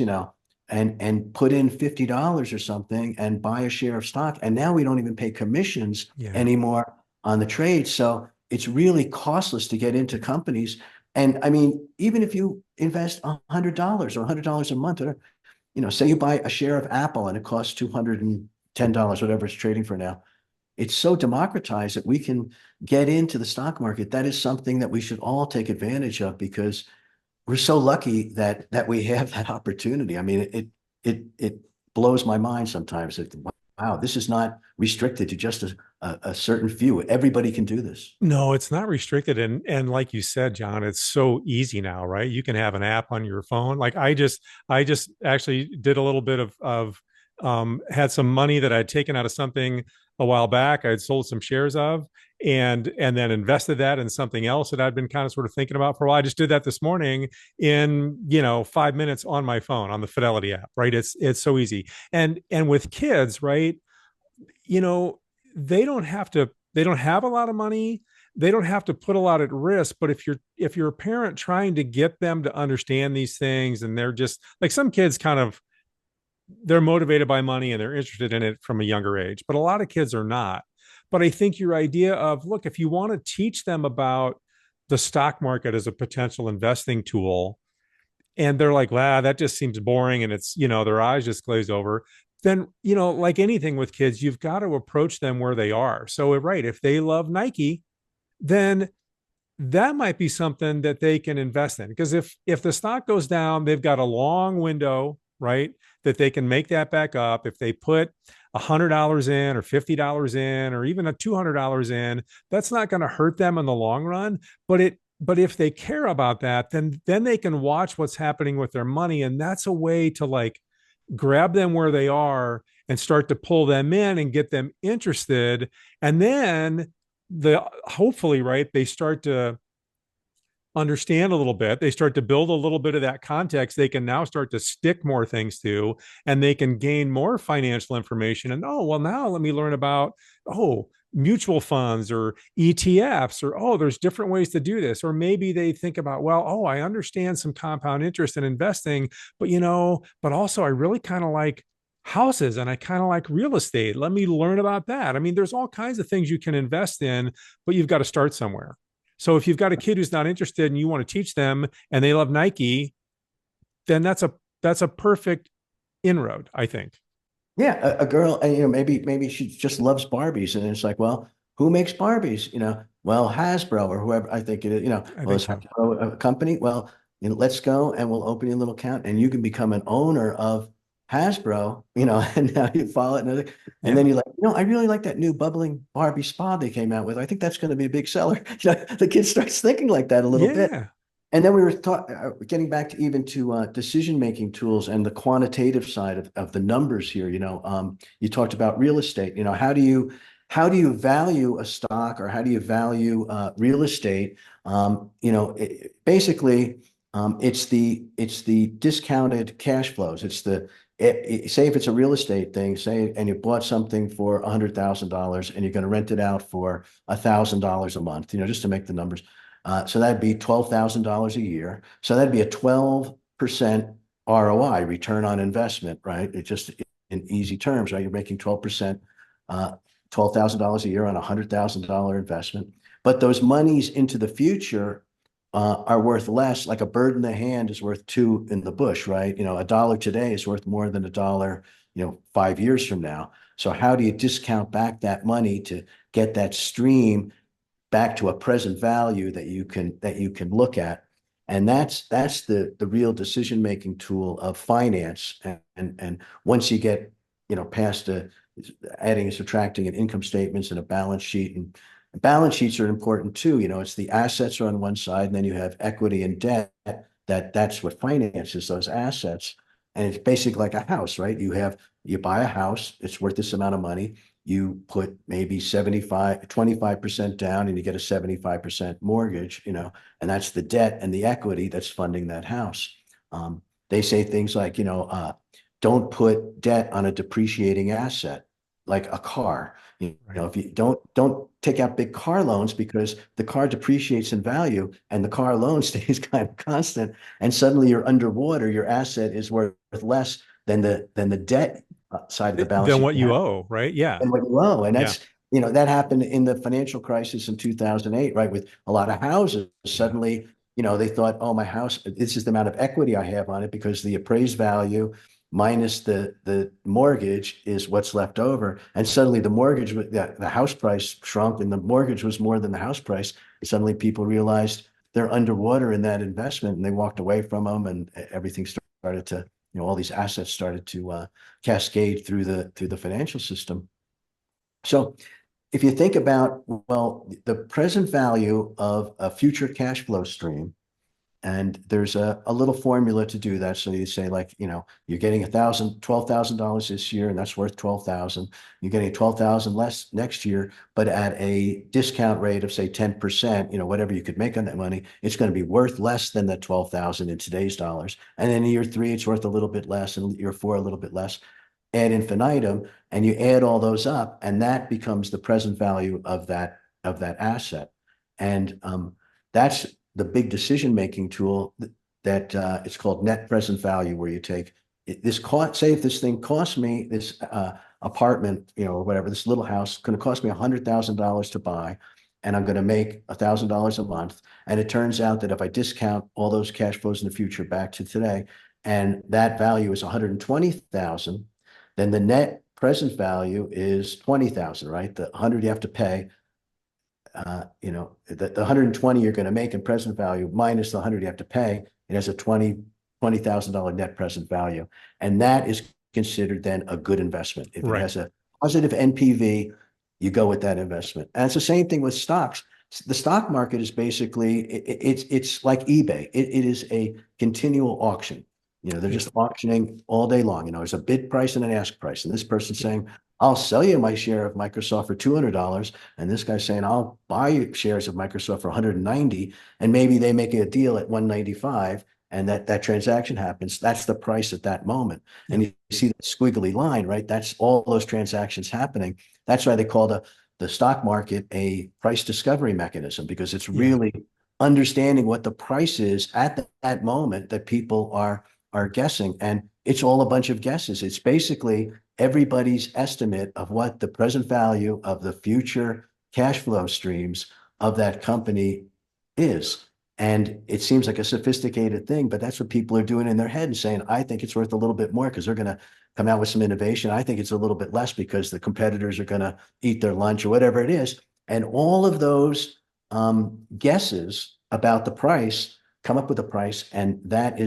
and put in $50 or something and buy a share of stock. And now we don't even pay commissions Yeah. anymore on the trade. So it's really costless to get into companies. And I mean, even if you invest $100 or $100 a month, or say you buy a share of Apple and it costs $210, whatever it's trading for now. It's so democratized that we can get into the stock market. That is something that we should all take advantage of, because we're so lucky that we have that opportunity. I mean, it blows my mind sometimes that, wow, this is not restricted to just a certain few. Everybody can do this. No, it's not restricted. And like you said, John, it's so easy now, right? You can have an app on your phone. Like I just actually did a little bit of had some money that I'd taken out of something a while back. I'd sold some shares of and then invested that in something else that I'd been kind of sort of thinking about for a while. I just did that this morning in, 5 minutes on my phone on the Fidelity app, right? It's so easy. And with kids, right? You know, they don't have a lot of money, they don't have to put a lot at risk, but if you're a parent trying to get them to understand these things, and they're just like, some kids kind of, they're motivated by money and they're interested in it from a younger age, but a lot of kids are not. But I think your idea of, look, if you want to teach them about the stock market as a potential investing tool, and they're like, wow, that just seems boring, and it's, their eyes just glaze over, then, like anything with kids, you've got to approach them where they are. So, right, if they love Nike, then that might be something that they can invest in, because if the stock goes down, they've got a long window, right, that they can make that back up. If they put $100 in or $50 in or even a $200 in, that's not going to hurt them in the long run. But if they care about that, then they can watch what's happening with their money, and that's a way to, like, grab them where they are and start to pull them in and get them interested. And then hopefully, right, they start to understand a little bit, they start to build a little bit of that context, they can now start to stick more things to, and they can gain more financial information. And, oh, well, now let me learn about, oh, mutual funds or ETFs, or, oh, there's different ways to do this. Or maybe they think about, well, oh, I understand some compound interest in investing, but but also I really kind of like houses and I kind of like real estate. Let me learn about that. I mean, there's all kinds of things you can invest in, but you've got to start somewhere. So if you've got a kid who's not interested and you want to teach them and they love Nike, then that's a perfect inroad, I think. Yeah, a girl, and maybe she just loves Barbies, and it's like, well, who makes Barbies? Well, Hasbro or whoever, I think it is. I Well, think is so. Hasbro a company? Well, let's go and we'll open you a little account, and you can become an owner of Hasbro. And now you follow it, and Yeah. then you're like, I really like that new bubbling Barbie spa they came out with. I think that's going to be a big seller. The kid starts thinking like that a little bit. Yeah. And then we were getting back to even to decision-making tools and the quantitative side of the numbers here. You talked about real estate. How do you value a stock, or how do you value real estate? Basically, it's the discounted cash flows. Say if it's a real estate thing, say, and you bought something for $100,000 and you're going to rent it out for $1,000 a month. Just to make the numbers. So that'd be $12,000 a year. So that'd be a 12% ROI, return on investment, right? It's just in easy terms, right? You're making 12%, $12,000 a year on a $100,000 investment. But those monies into the future are worth less. Like a bird in the hand is worth two in the bush, right? A dollar today is worth more than a dollar, 5 years from now. So how do you discount back that money to get that stream back to a present value that you can look at? And that's the real decision making tool of finance. And once you get past adding and subtracting and income statements and a balance sheet. And balance sheets are important too. It's the assets are on one side, and then you have equity and debt. That's what finances those assets. And it's basically like a house, right? You buy a house, it's worth this amount of money. You put maybe 25% down, and you get a 75% mortgage, and that's the debt and the equity that's funding that house. They say things like, don't put debt on a depreciating asset like a car. Right. If you don't take out big car loans, because the car depreciates in value and the car loan stays kind of constant, and suddenly you're underwater. Your asset is worth less than the debt side of the balance Than sheet what you you have, owe, right? Yeah. and what you owe. And Yeah. that happened in the financial crisis in 2008, right? With a lot of houses, Yeah. suddenly, they thought, oh, my house, this is the amount of equity I have on it, because the appraised value minus the mortgage is what's left over. And suddenly the house price shrunk, and the mortgage was more than the house price. And suddenly people realized they're underwater in that investment, and they walked away from them, and everything started to, all these assets started to cascade through the financial system. So if you think about, well, the present value of a future cash flow stream, and there's a little formula to do that. So you say, like, you're getting $12,000 this year, and that's worth 12,000. You're getting 12,000 less next year, but at a discount rate of say 10%, whatever you could make on that money, it's going to be worth less than the 12,000 in today's dollars. And then in year 3, it's worth a little bit less, and year 4, a little bit less, ad infinitum, and you add all those up, and that becomes the present value of that asset. And that's the big decision-making tool that it's called net present value, where you take this cost. Say if this thing cost me, this apartment, or whatever, this little house, going to cost me $100,000 to buy, and I'm going to make $1,000 a month. And it turns out that if I discount all those cash flows in the future back to today, and that value is 120,000, then the net present value is 20,000, right? The 100 you have to pay, the 120 you're going to make in present value minus the 100 you have to pay, it has a $20,000 net present value. And that is considered then a good investment. If it Right. has a positive NPV, you go with that investment. And it's the same thing with stocks. The stock market is basically, it's like eBay. It is a continual auction. They're just auctioning all day long. There's a bid price and an ask price. And this person's saying, I'll sell you my share of Microsoft for $200. And this guy's saying, I'll buy you shares of Microsoft for 190. And maybe they make a deal at 195, and that transaction happens. That's the price at that moment. Yeah. And you see the squiggly line, right? That's all those transactions happening. That's why they call the stock market a price discovery mechanism, because it's really understanding what the price is at that moment that people are guessing. And it's all a bunch of guesses. It's basically everybody's estimate of what the present value of the future cash flow streams of that company is. And it seems like a sophisticated thing, but that's what people are doing in their head and saying, I think it's worth a little bit more because they're going to come out with some innovation. I think it's a little bit less because the competitors are going to eat their lunch or whatever it is. And all of those guesses about the price come up with a price, and that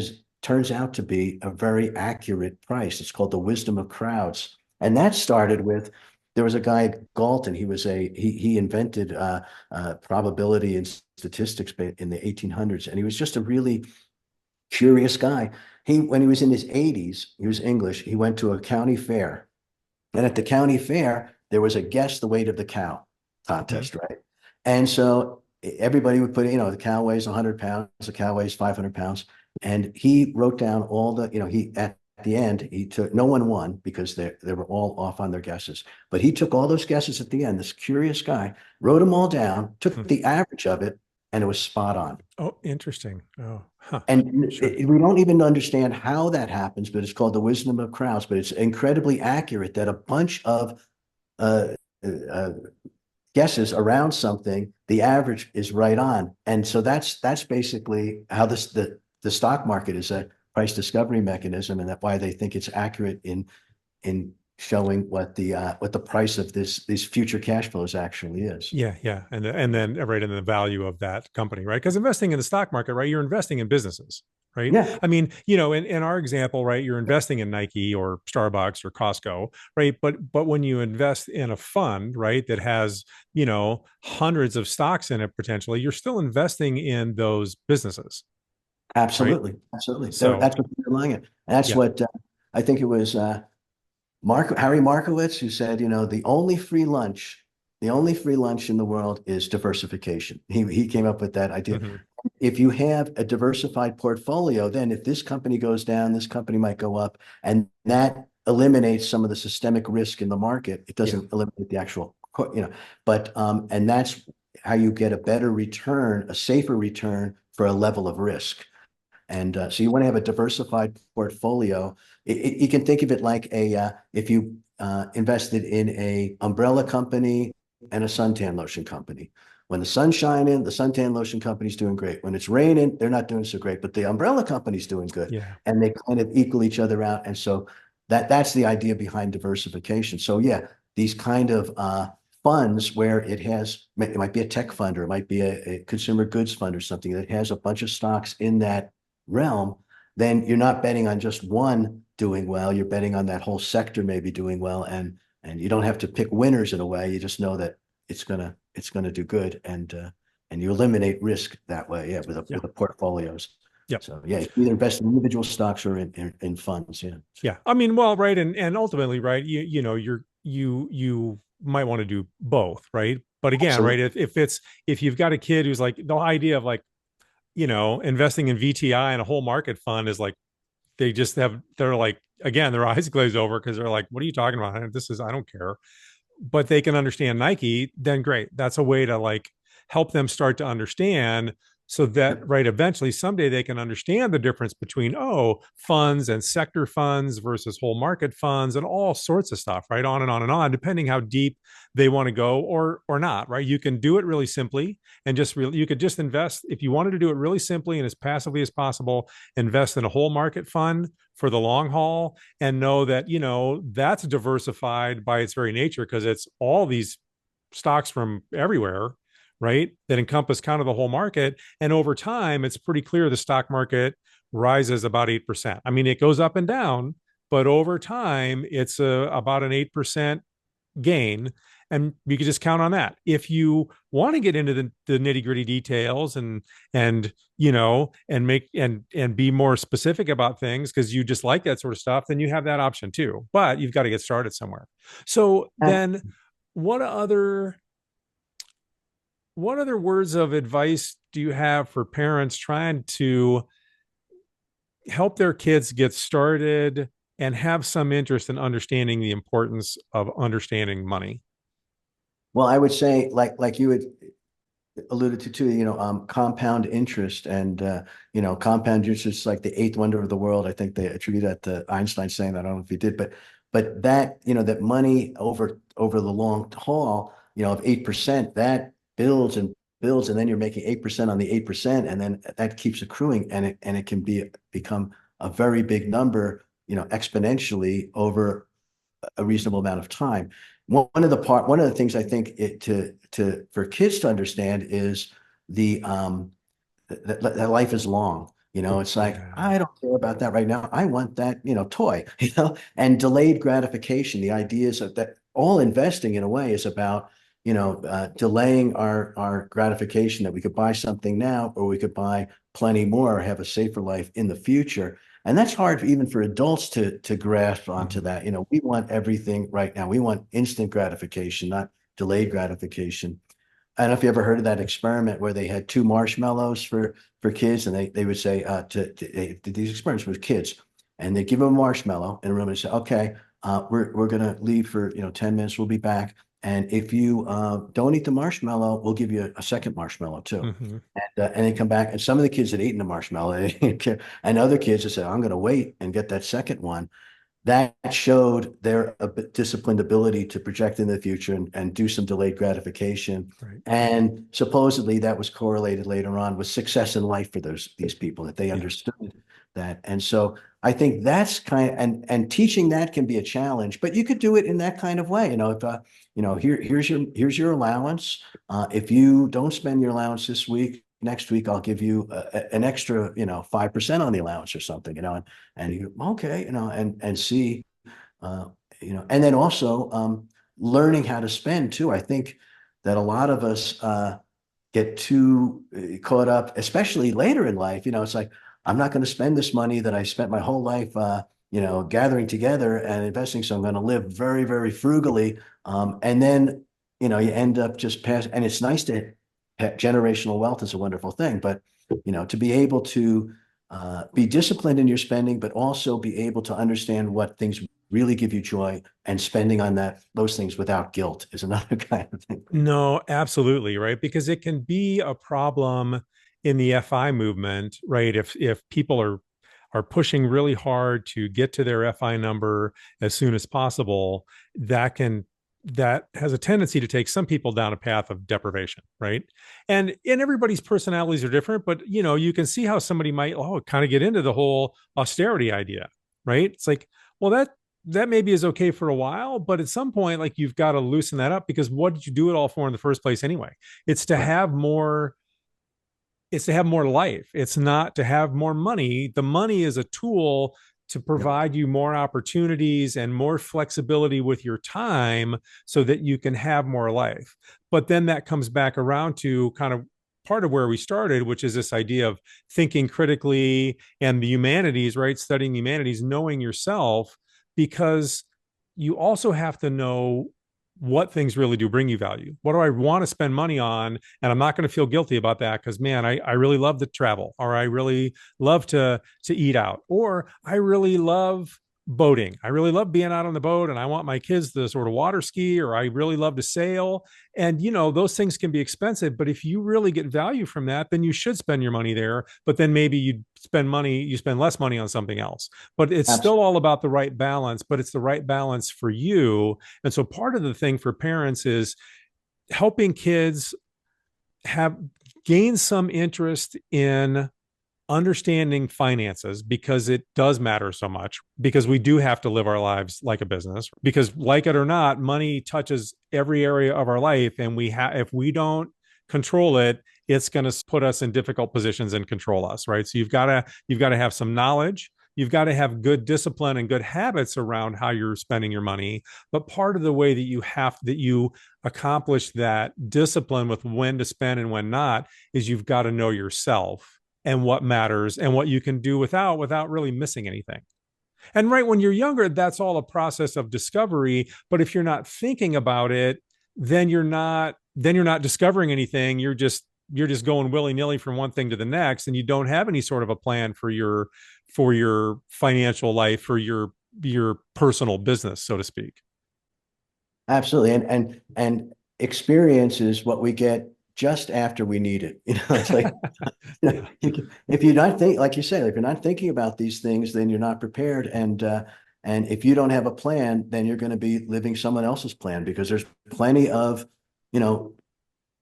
turns out to be a very accurate price. It's called the wisdom of crowds. And that started with, there was a guy, Galton. He invented probability and statistics in the 1800s. And he was just a really curious guy. When he was in his 80s, he was English. He went to a county fair. And at the county fair, there was a guess the weight of the cow contest, right? And so everybody would put, the cow weighs 100 pounds, the cow weighs 500 pounds. And he wrote down all the, at the end, no one won because they were all off on their guesses. But he took all those guesses at the end, this curious guy, wrote them all down, took the average of it, and it was spot on. Oh, interesting. Oh, huh. And Sure. we don't even understand how that happens, but it's called the wisdom of crowds. But it's incredibly accurate that a bunch of uh, uh, guesses around something, the average is right on. And so that's basically how the stock market is a price discovery mechanism, and that's why they think it's accurate in showing what the price of these future cash flows actually is. Yeah, yeah, and then right in the value of that company, right? Because investing in the stock market, right? You're investing in businesses, right? Yeah, I mean, you know, in our example, right? You're investing in Nike or Starbucks or Costco, right? But when you invest in a fund, right, that has, you know, hundreds of stocks in it potentially, you're still investing in those businesses, right? absolutely, absolutely. So That's what they're relying on. That's yeah. what I think it was. Harry Markowitz, who said, the only free lunch in the world is diversification. He came up with that idea. Mm-hmm. If you have a diversified portfolio, then if this company goes down, this company might go up, and that eliminates some of the systemic risk in the market. It Yeah. doesn't eliminate the actual, but and that's how you get a better return, a safer return for a level of risk. And so you want to have a diversified portfolio. You can think of it like if you invested in a umbrella company and a suntan lotion company. When the sun's shining, the suntan lotion company's doing great. When it's raining, they're not doing so great, but the umbrella company's doing good, Yeah. and they kind of equal each other out. And so that's the idea behind diversification. So yeah, these kind of funds where it might be a tech fund or it might be a consumer goods fund or something that has a bunch of stocks in that realm, then you're not betting on just one doing well. You're betting on that whole sector maybe doing well, and you don't have to pick winners in a way. You just know that it's gonna do good, and you eliminate risk that way. Yeah, Yeah. with the portfolios. Yeah. So yeah, you either invest in individual stocks or in funds. Yeah. Yeah. I mean, well, right. And ultimately, right, you know, you might want to do both, right? But again, right, Absolutely. if you've got a kid who's like the idea of like, you know, investing in VTI and a whole market fund is like they're like again, their eyes glazed over because they're like, what are you talking about? This is I don't care. But they can understand Nike, then great. That's a way to like help them start to understand so that Yep. right eventually someday they can understand the difference between funds and sector funds versus whole market funds and all sorts of stuff, right, on and on and on, depending how deep they want to go or not, right? You can do it really simply and just really you could just invest if you wanted to do it really simply and as passively as possible, invest in a whole market fund for the long haul and know that, you know, that's diversified by its very nature because it's all these stocks from everywhere, right? That encompass kind of the whole market. And over time, it's pretty clear the stock market rises about 8%. I mean, it goes up and down, but over time, it's about an 8% gain. And you can just count on that. If you want to get into the nitty gritty details and you know and be more specific about things because you just like that sort of stuff, then you have that option too. But you've got to get started somewhere. So then, what other what other words of advice do you have for parents trying to help their kids get started and have some interest in understanding the importance of understanding money? Well, I would say, like you had alluded to too, compound interest and compound interest is like the eighth wonder of the world. I think they attribute that to Einstein saying that. I don't know if he did, but that that money over the long haul, of 8%, that builds and builds, and then you're making 8% on the 8%, and then that keeps accruing, and it can become a very big number, exponentially over a reasonable amount of time. One of the things I think for kids to understand is that life is long. Oh, It's like, yeah. I don't care about that right now. I want that, toy, and delayed gratification. The idea is that all investing in a way is about, delaying our gratification that we could buy something now, or we could buy plenty more, or have a safer life in the future. And that's hard even for adults to grasp onto Mhm. that. We want everything right now. We want instant gratification, not delayed gratification. I don't know if you ever heard of that experiment where they had two marshmallows for kids, and they would say they did these experiments with kids, and they give them a marshmallow in a room and say, okay, we're gonna leave for 10 minutes. We'll be back, and if you don't eat the marshmallow, we'll give you a second marshmallow too. Mhm. And they come back, and some of the kids had eaten the marshmallow, they didn't care. And other kids had said, I'm gonna wait and get that second one. That showed their disciplined ability to project in the future and do some delayed gratification. Right. And supposedly that was correlated later on with success in life for these people, that they Yeah. understood that. And so I think that's and teaching that can be a challenge, but you could do it in that kind of way. If here's your allowance. If you don't spend your allowance this week, next week I'll give you an extra, 5% on the allowance or something, and you okay, and see, uh, and then also learning how to spend too. I think that a lot of us get too caught up, especially later in life. It's like, I'm not going to spend this money that I spent my whole life, gathering together and investing. So I'm going to live very, very frugally. And then, you end up just pass. And it's nice to have generational wealth is a wonderful thing, but, to be able to be disciplined in your spending, but also be able to understand what things really give you joy, and spending on those things without guilt is another kind of thing. No, absolutely, right? Because it can be a problem in the FI movement, right? If people are pushing really hard to get to their FI number as soon as possible, that has a tendency to take some people down a path of deprivation, right? And everybody's personalities are different, but you can see how somebody might kind of get into the whole austerity idea, right? It's like, well, that maybe is okay for a while, but at some point, like, you've got to loosen that up, because what did you do it all for in the first place anyway? It's to Right. have more, it's to have more life. It's not to have more money. The money is a tool to Yep. provide you more opportunities and more flexibility with your time so that you can have more life. But then that comes back around to kind of part of where we started, which is this idea of thinking critically and the humanities, right? Studying the humanities, knowing yourself, because you also have to know what things really do bring you value. What do I want to spend money on? And I'm not going to feel guilty about that, because, man, I really love to travel, or I really love to eat out, or I really love boating. I really love being out on the boat, and I want my kids to sort of water ski, or I really love to sail. And those things can be expensive, but if you really get value from that, then you should spend your money there. But then maybe you spend less money on something else. But it's still Absolutely. all about the right balance, but it's the right balance for you. And so part of the thing for parents is helping kids have gain some interest in understanding finances, because it does matter so much, because we do have to live our lives like a business, because, like it or not, money touches every area of our life, and if we don't control it, it's going to put us in difficult positions and control us, right? So you've got to have some knowledge. You've got to have good discipline and good habits around how you're spending your money. But part of the way that you accomplish that discipline with when to spend and when not is you've got to know yourself and what matters and what you can do without really missing anything. And right when you're younger, that's all a process of discovery. But if you're not thinking about it, then you're not discovering anything. You're just going willy-nilly from one thing to the next, and you don't have any sort of a plan for your financial life, for your personal business, so to speak. Absolutely. And experience is what we get just after we need it. It's like, Yeah. if you're not like you said, if you're not thinking about these things, then you're not prepared. And if you don't have a plan, then you're going to be living someone else's plan, because there's plenty of, you know,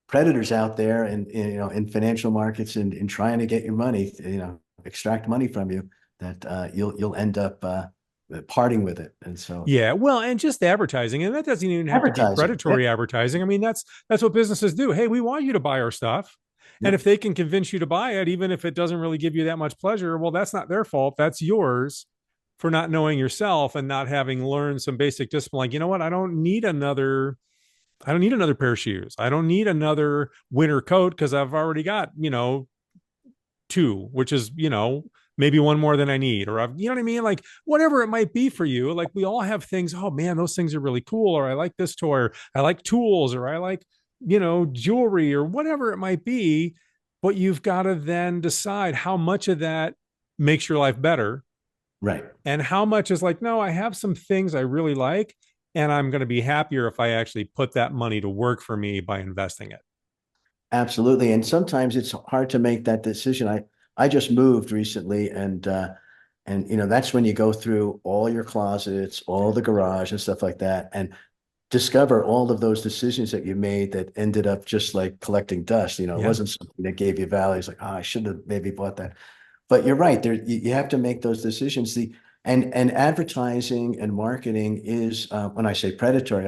predators out there, and in financial markets, and in trying to get your money, extract money from you, that you'll end up parting with it. And so Yeah, well, and just advertising, and that doesn't even have to be advertising. Yeah. predatory advertising. I mean, that's what businesses do. Hey, we want you to buy our stuff. And if Yep. they can convince you to buy it, even if it doesn't really give you that much pleasure, well, that's not their fault. That's yours for not knowing yourself and not having learned some basic discipline. Like, you know what? I don't need another pair of shoes. I don't need another winter coat, because I've already got, two, which is, maybe one more than I need, or you know what I mean? Like, whatever it might be for you, like, we all have things. Oh man, those things are really cool. Or I like this toy, or I like tools, or I like, jewelry, or whatever it might be. But you've got to then decide how much of that makes your life better, Right. and how much is like, no, I have some things I really like, and I'm going to be happier if I actually put that money to work for me by investing it. Absolutely. And sometimes it's hard to make that decision. I just moved recently, and that's when you go through all your closets, all the garage and stuff like that, and discover all of those decisions that you made that ended up just like collecting dust. It Yeah. wasn't something that gave you value. It's like, oh, I should have maybe bought that. but you're right. There, you have to make those decisions. And advertising and marketing is, when I say predatory,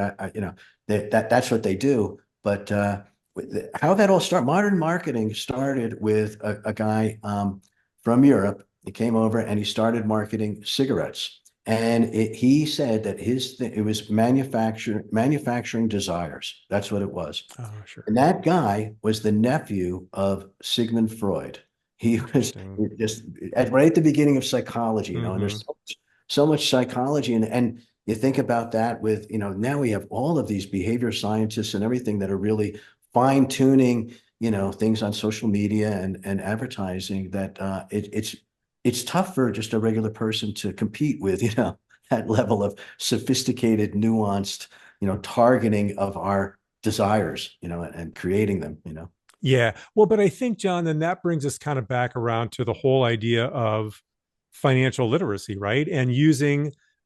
that's what they do. But how that all started, modern marketing started with a guy from Europe. He came over and he started marketing cigarettes. And he said that it was manufacturing desires. That's what it was. Oh, sure. And that guy was the nephew of Sigmund Freud. He was Interesting. just right at the beginning of psychology, and Hmm. there's so much psychology. And you think about that with, now we have all of these behavior scientists and everything that are really fine tuning, things on social media and advertising that it's tough for just a regular person to compete with, that level of sophisticated, nuanced, targeting of our desires, and creating them, Yeah. Well, but I think, John, then that brings us kind of back around to the whole idea of financial literacy, right? And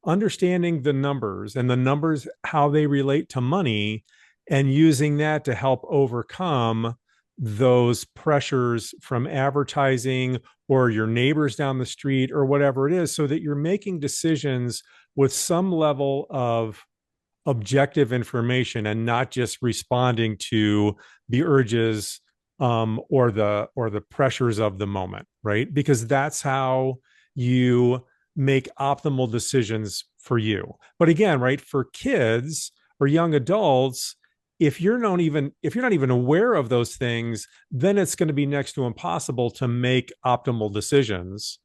understanding the numbers and the numbers, how they relate to money, and using that to help overcome those pressures from advertising or your neighbors down the street or whatever it is, so that you're making decisions with some level of objective information and not just responding to the urges or the pressures of the moment, right? Because that's how you make optimal decisions for you. But again, right, for kids or young adults, if you're not even aware of those things, then it's going to be next to impossible to make optimal decisions.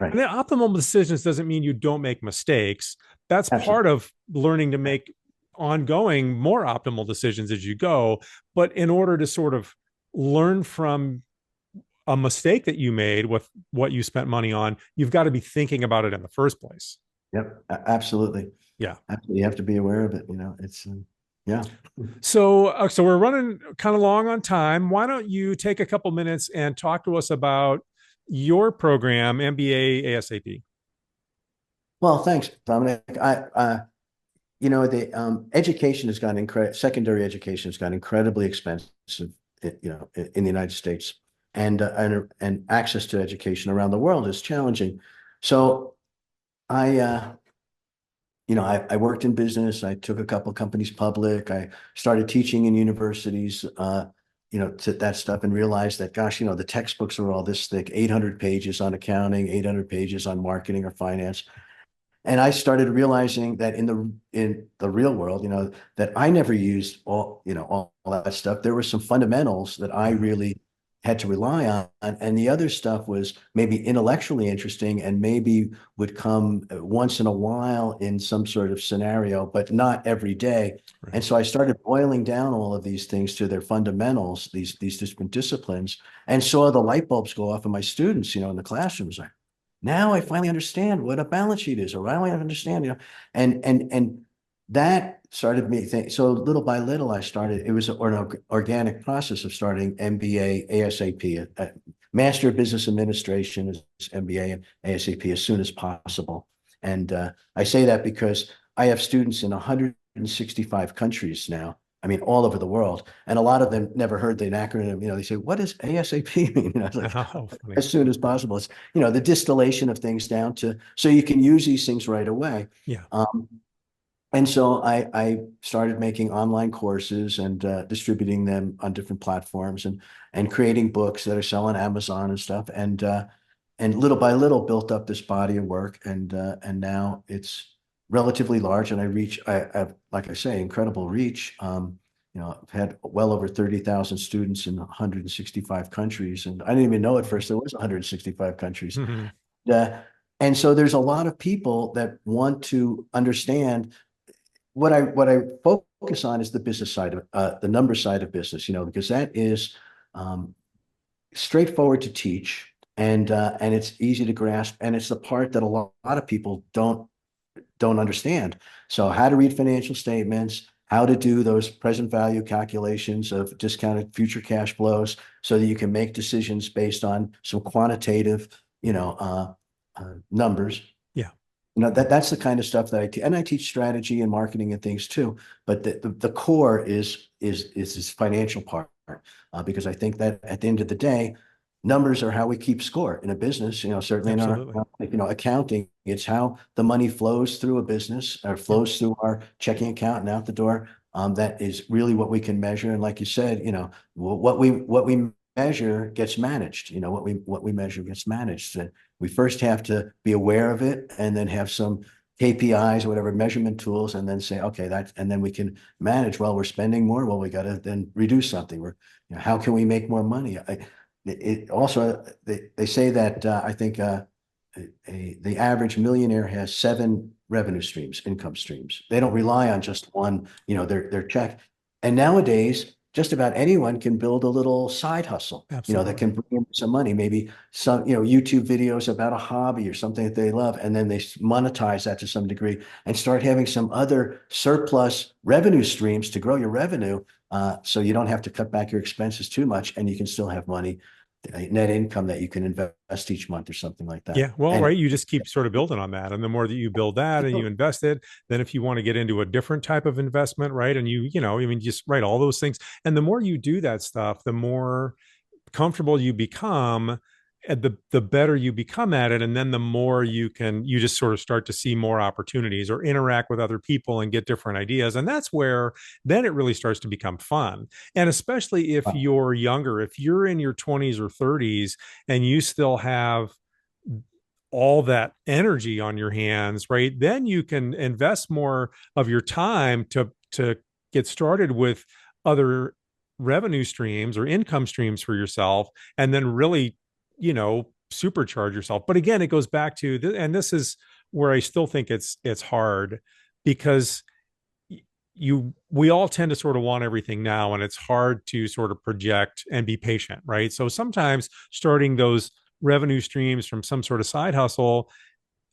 right? And then optimal decisions doesn't mean you don't make mistakes. That's part Absolutely. of learning to make ongoing more optimal decisions as you go. But in order to sort of learn from a mistake that you made with what you spent money on, you've got to be thinking about it in the first place. Yep, absolutely. Yeah. Absolutely. You have to be aware of it, it's yeah. So we're running kind of long on time. Why don't you take a couple minutes and talk to us about your program, MBA ASAP? Well, thanks, Dominic. The education has gotten secondary education has gotten incredibly expensive, in the United States, and access to education around the world is challenging. So I I worked in business. I took a couple companies public. I started teaching in universities, to that stuff, and realized that, gosh, the textbooks are all this thick, 800 pages on accounting, 800 pages on marketing or finance. And I started realizing that in the real world, that I never used all that stuff. There were some fundamentals that I Yeah. really had to rely on, and the other stuff was maybe intellectually interesting and maybe would come once in a while in some sort of scenario, but not every day. And Right. so I started boiling down all of these things to their fundamentals, these different disciplines, and saw the light bulbs go off in my students, in the classrooms. Now I finally understand what a balance sheet is, or I finally understand, and that started me think. So little by little, I started. It was an organic process of starting MBA ASAP, Master of Business Administration is MBA and ASAP as soon as possible. And I say that because I have students in 165 countries now. I mean, all over the world, and a lot of them never heard the acronym. They say, "What does ASAP mean?" It's like, Oh, funny. as soon as possible. It's, the distillation of things down to so you can use these things right away. Yeah. Um, and so I started making online courses and distributing them on different platforms and creating books that are selling Amazon and stuff. And little by little built up this body of work, and now it's relatively large, and I have, like I say, incredible reach. I've had well over 30,000 students in 165 countries, and I didn't even know at first there was 165 countries. Mhm. Uh, and so there's a lot of people that want to understand what I focus on is the business side of the number side of business, because that is um, straightforward to teach, and it's easy to grasp, and it's the part that a lot of people don't understand. So how to read financial statements, how to do those present value calculations of discounted future cash flows so that you can make decisions based on some quantitative, numbers. Yeah. That's the kind of stuff that and I teach strategy and marketing and things too. But the core is this financial part, because I think that at the end of the day, numbers are how we keep score in a business, certainly in our, Absolutely. accounting, it's how the money flows through a business or Yep. flows through our checking account and out the door. That is really what we can measure. And like you said, what we measure gets managed. What we measure gets managed. And we first have to be aware of it and then have some KPIs, whatever measurement tools, and then say, okay, and then we can manage. Well, we're spending more. Well, we got to then reduce something. How can we make more money? It also, they say that I think the average millionaire has 7 revenue streams, income streams. They don't rely on just one, their check. And nowadays, just about anyone can build a little side hustle, that Absolutely. can bring in some money, maybe some, YouTube videos about a hobby or something that they love, and then they monetize that to some degree and start having some other surplus revenue streams to grow your revenue. So you don't have to cut back your expenses too much, and you can still have money, net income that you can invest each month or something like that. Yeah, well, And right. You just keep sort of building on that. And the more that you build that and you invest it, then if you want to get into a different type of investment, right? And I mean, just write all those things. And the more you do that stuff, the more comfortable you become, and the better you become at it. And then the more you just sort of start to see more opportunities or interact with other people and get different ideas. And that's where then it really starts to become fun. And especially if you're younger, if you're in your 20s or 30s and you still have all that energy on your hands, right? Then you can invest more of your time to get started with other revenue streams or income streams for yourself, and then really, supercharge yourself. But again, it goes back to and this is where I still think it's hard, because we all tend to sort of want everything now, and it's hard to sort of project and be patient, right? So sometimes starting those revenue streams from some sort of side hustle,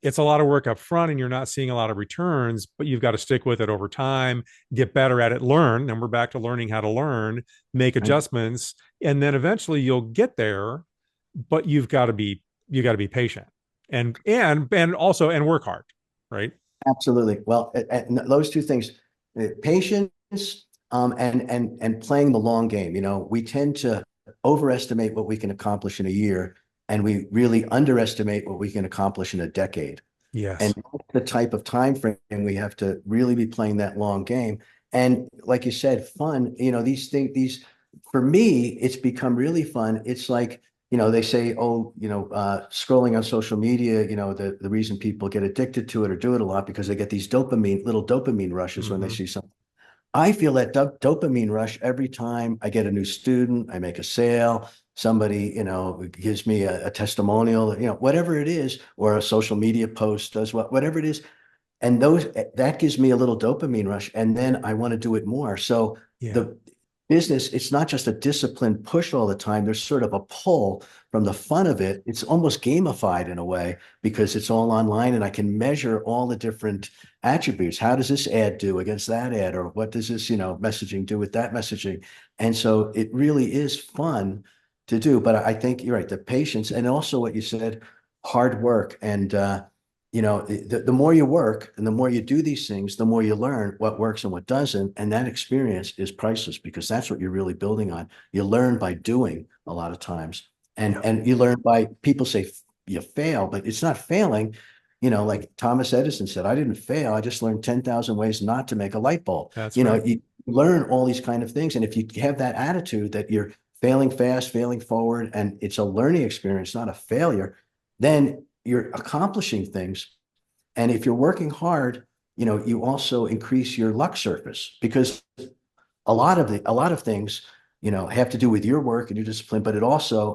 it's a lot of work up front and you're not seeing a lot of returns, but you've got to stick with it over time, get better at it, learn, and we're back to learning how to learn, make right. adjustments, and then eventually you'll get there. But you got to be patient, and also and work hard, right? Absolutely. Well, and those two things, patience, and playing the long game. We tend to overestimate what we can accomplish in a year, and we really underestimate what we can accomplish in a decade. And Yes. that's the type of time frame we have to really be playing that long game. And like you said, fun, for me, it's become really fun. It's like, they say, oh, scrolling on social media, the reason people get addicted to it or do it a lot because they get these little dopamine rushes when they Mm-hmm. see something. I feel that dopamine rush every time I get a new student, I make a sale, somebody, gives me a testimonial, whatever it is, or a social media post does whatever it is. And that gives me a little dopamine rush. And then I want to do it more. So Yeah. the business, it's not just a disciplined push all the time. There's sort of a pull from the fun of it. It's almost gamified in a way because it's all online and I can measure all the different attributes. How does this ad do against that ad? Or what does this, messaging do with that messaging? And so it really is fun to do. But I think you're right, the patience and also what you said, hard work. And the more you work and the more you do these things, the more you learn what works and what doesn't. And that experience is priceless because that's what you're really building on. You learn by doing a lot of times. And Yeah. and you learn by people say you fail, but it's not failing. Like Thomas Edison said, I didn't fail. I just learned 10,000 ways not to make a light bulb. That's right. You learn all these kind of things. And if you have that attitude that you're failing fast, failing forward, and it's a learning experience, not a failure, then you're accomplishing things. And if you're working hard, you also increase your luck surface because a lot of things, have to do with your work and your discipline, but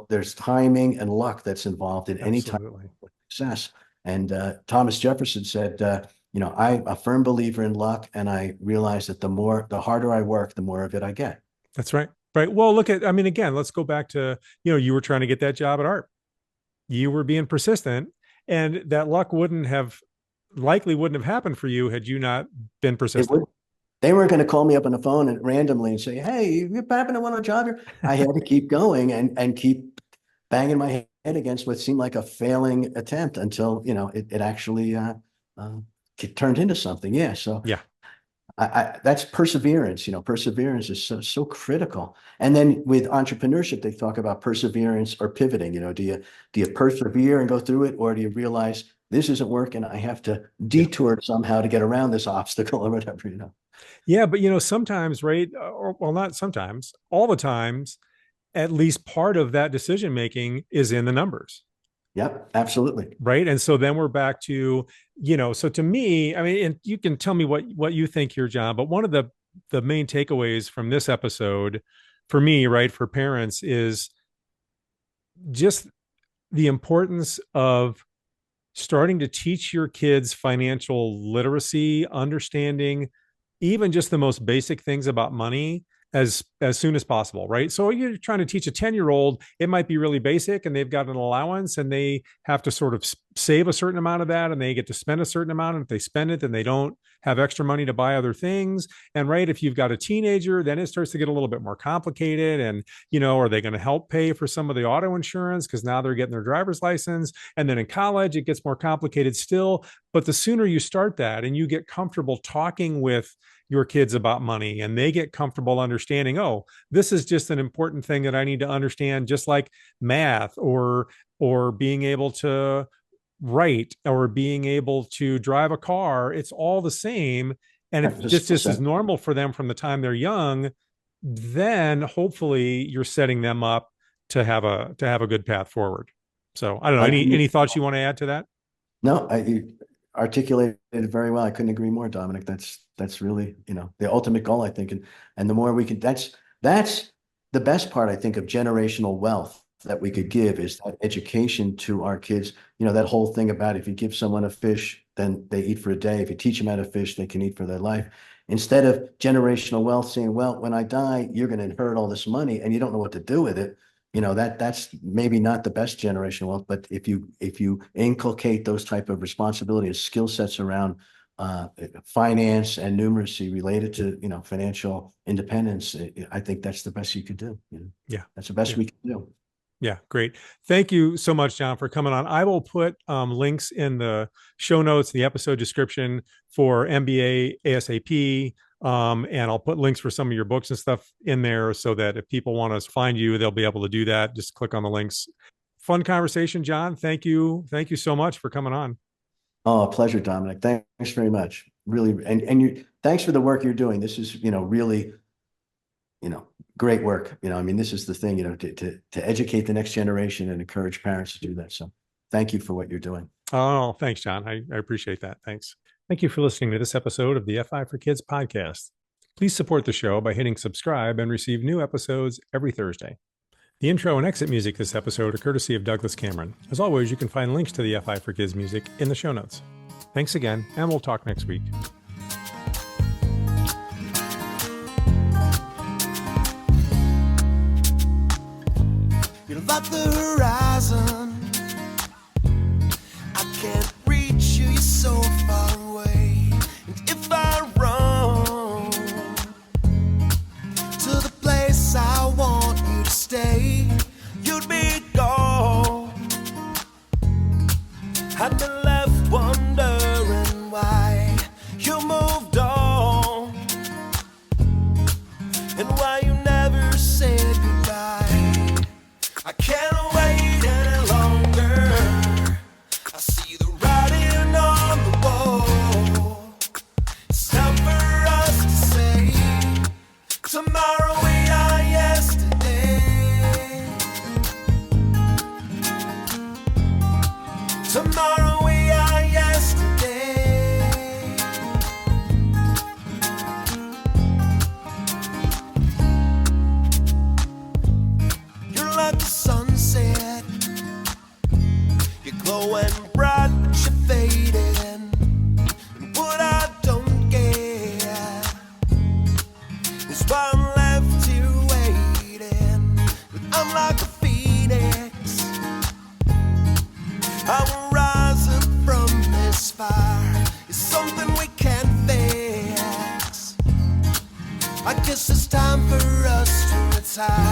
there's timing and luck that's involved in any type Absolutely. of success. And Thomas Jefferson said, I'm a firm believer in luck, and I realize that the harder I work, the more of it I get. That's right. Right. Well, I mean, again, let's go back to, you were trying to get that job at Art. You were being persistent, and that luck wouldn't have happened for you had you not been It persistent. would They weren't going to call me up on the phone and randomly and say, "Hey, you happen to want a job here?" I had to keep going and keep banging my head against what seemed like a failing attempt until it actually uh, it turned into something. Yeah. So Yeah. That's perseverance. Perseverance is so critical. And then with entrepreneurship, they talk about perseverance or pivoting. Do you persevere and go through it, or do you realize this isn't working? I have to Yeah. detour somehow to get around this obstacle or whatever. Yeah, but sometimes, right? Or, well, not sometimes, all the times, at least part of that decision making is in the numbers. Yep, absolutely. Right. And so then we're back to, so to me, I mean, and you can tell me what you think here, John, but one of the main takeaways from this episode for me, right, for parents is just the importance of starting to teach your kids financial literacy, understanding even just the most basic things about money as soon as possible, right? So you're trying to teach a 10-year-old, it might be really basic and they've got an allowance and they have to sort of save a certain amount of that and they get to spend a certain amount. And if they spend it, then they don't have extra money to buy other things. And right, if you've got a teenager, then it starts to get a little bit more complicated. And, are they going to help pay for some of the auto insurance? Because now they're getting their driver's license. And then in college, it gets more complicated still. But the sooner you start that and you get comfortable talking with your kids about money and they get comfortable understanding, oh, this is just an important thing that I need to understand, just like math or being able to write or being able to drive a car. It's all the same. And if this just is normal for them from the time they're young, then hopefully you're setting them up to have a good path forward. So I don't know. Any thoughts you want to add to that? No, you articulated it very well. I couldn't agree more, Dominic. That's really, the ultimate goal, I think. And the more we can, that's the best part, I think, of generational wealth that we could give is that education to our kids. That whole thing about if you give someone a fish, then they eat for a day. If you teach them how to fish, they can eat for their life. Instead of generational wealth saying, well, when I die, you're going to inherit all this money and you don't know what to do with it. That's maybe not the best generational wealth, but if you inculcate those type of responsibilities, skill sets around finance and numeracy related to financial independence, I think that's the best you could do. Yeah, that's the best we can do. Yeah, great. Thank you so much, John, for coming on. I will put links in the show notes, the episode description for MBA ASAP. And I'll put links for some of your books and stuff in there so that if people want to find you, they'll be able to do that. Just click on the links. Fun conversation, John. Thank you. Thank you so much for coming on. Oh, a pleasure, Dominic. Thanks very much. Really. And thanks for the work you're doing. This is, really, great work. This is the thing, to educate the next generation and encourage parents to do that. So thank you for what you're doing. Oh, thanks, John. I appreciate that. Thanks. Thank you for listening to this episode of the FI for Kids podcast. Please support the show by hitting subscribe and receive new episodes every Thursday. The intro and exit music this episode are courtesy of Douglas Cameron. As always, you can find links to the FI for Kids music in the show notes. Thanks again, and we'll talk next week. You're like the horizon. I can't reach you, you're so far away. And if I run to the place I want you to stay, you'd be gone. I'd be left wondering why you moved on and why you never said goodbye. I can't wait any longer. I see the writing on the wall. It's time for us to say, tomorrow we are yesterday. Tomorrow we are yesterday. You're like the sunset. You're glowing bright, but you're fading. And what I don't get is why I'm left here waiting. But I'm like a phoenix. I will rise up from this fire. It's something we can't fix. I guess it's time for us to retire.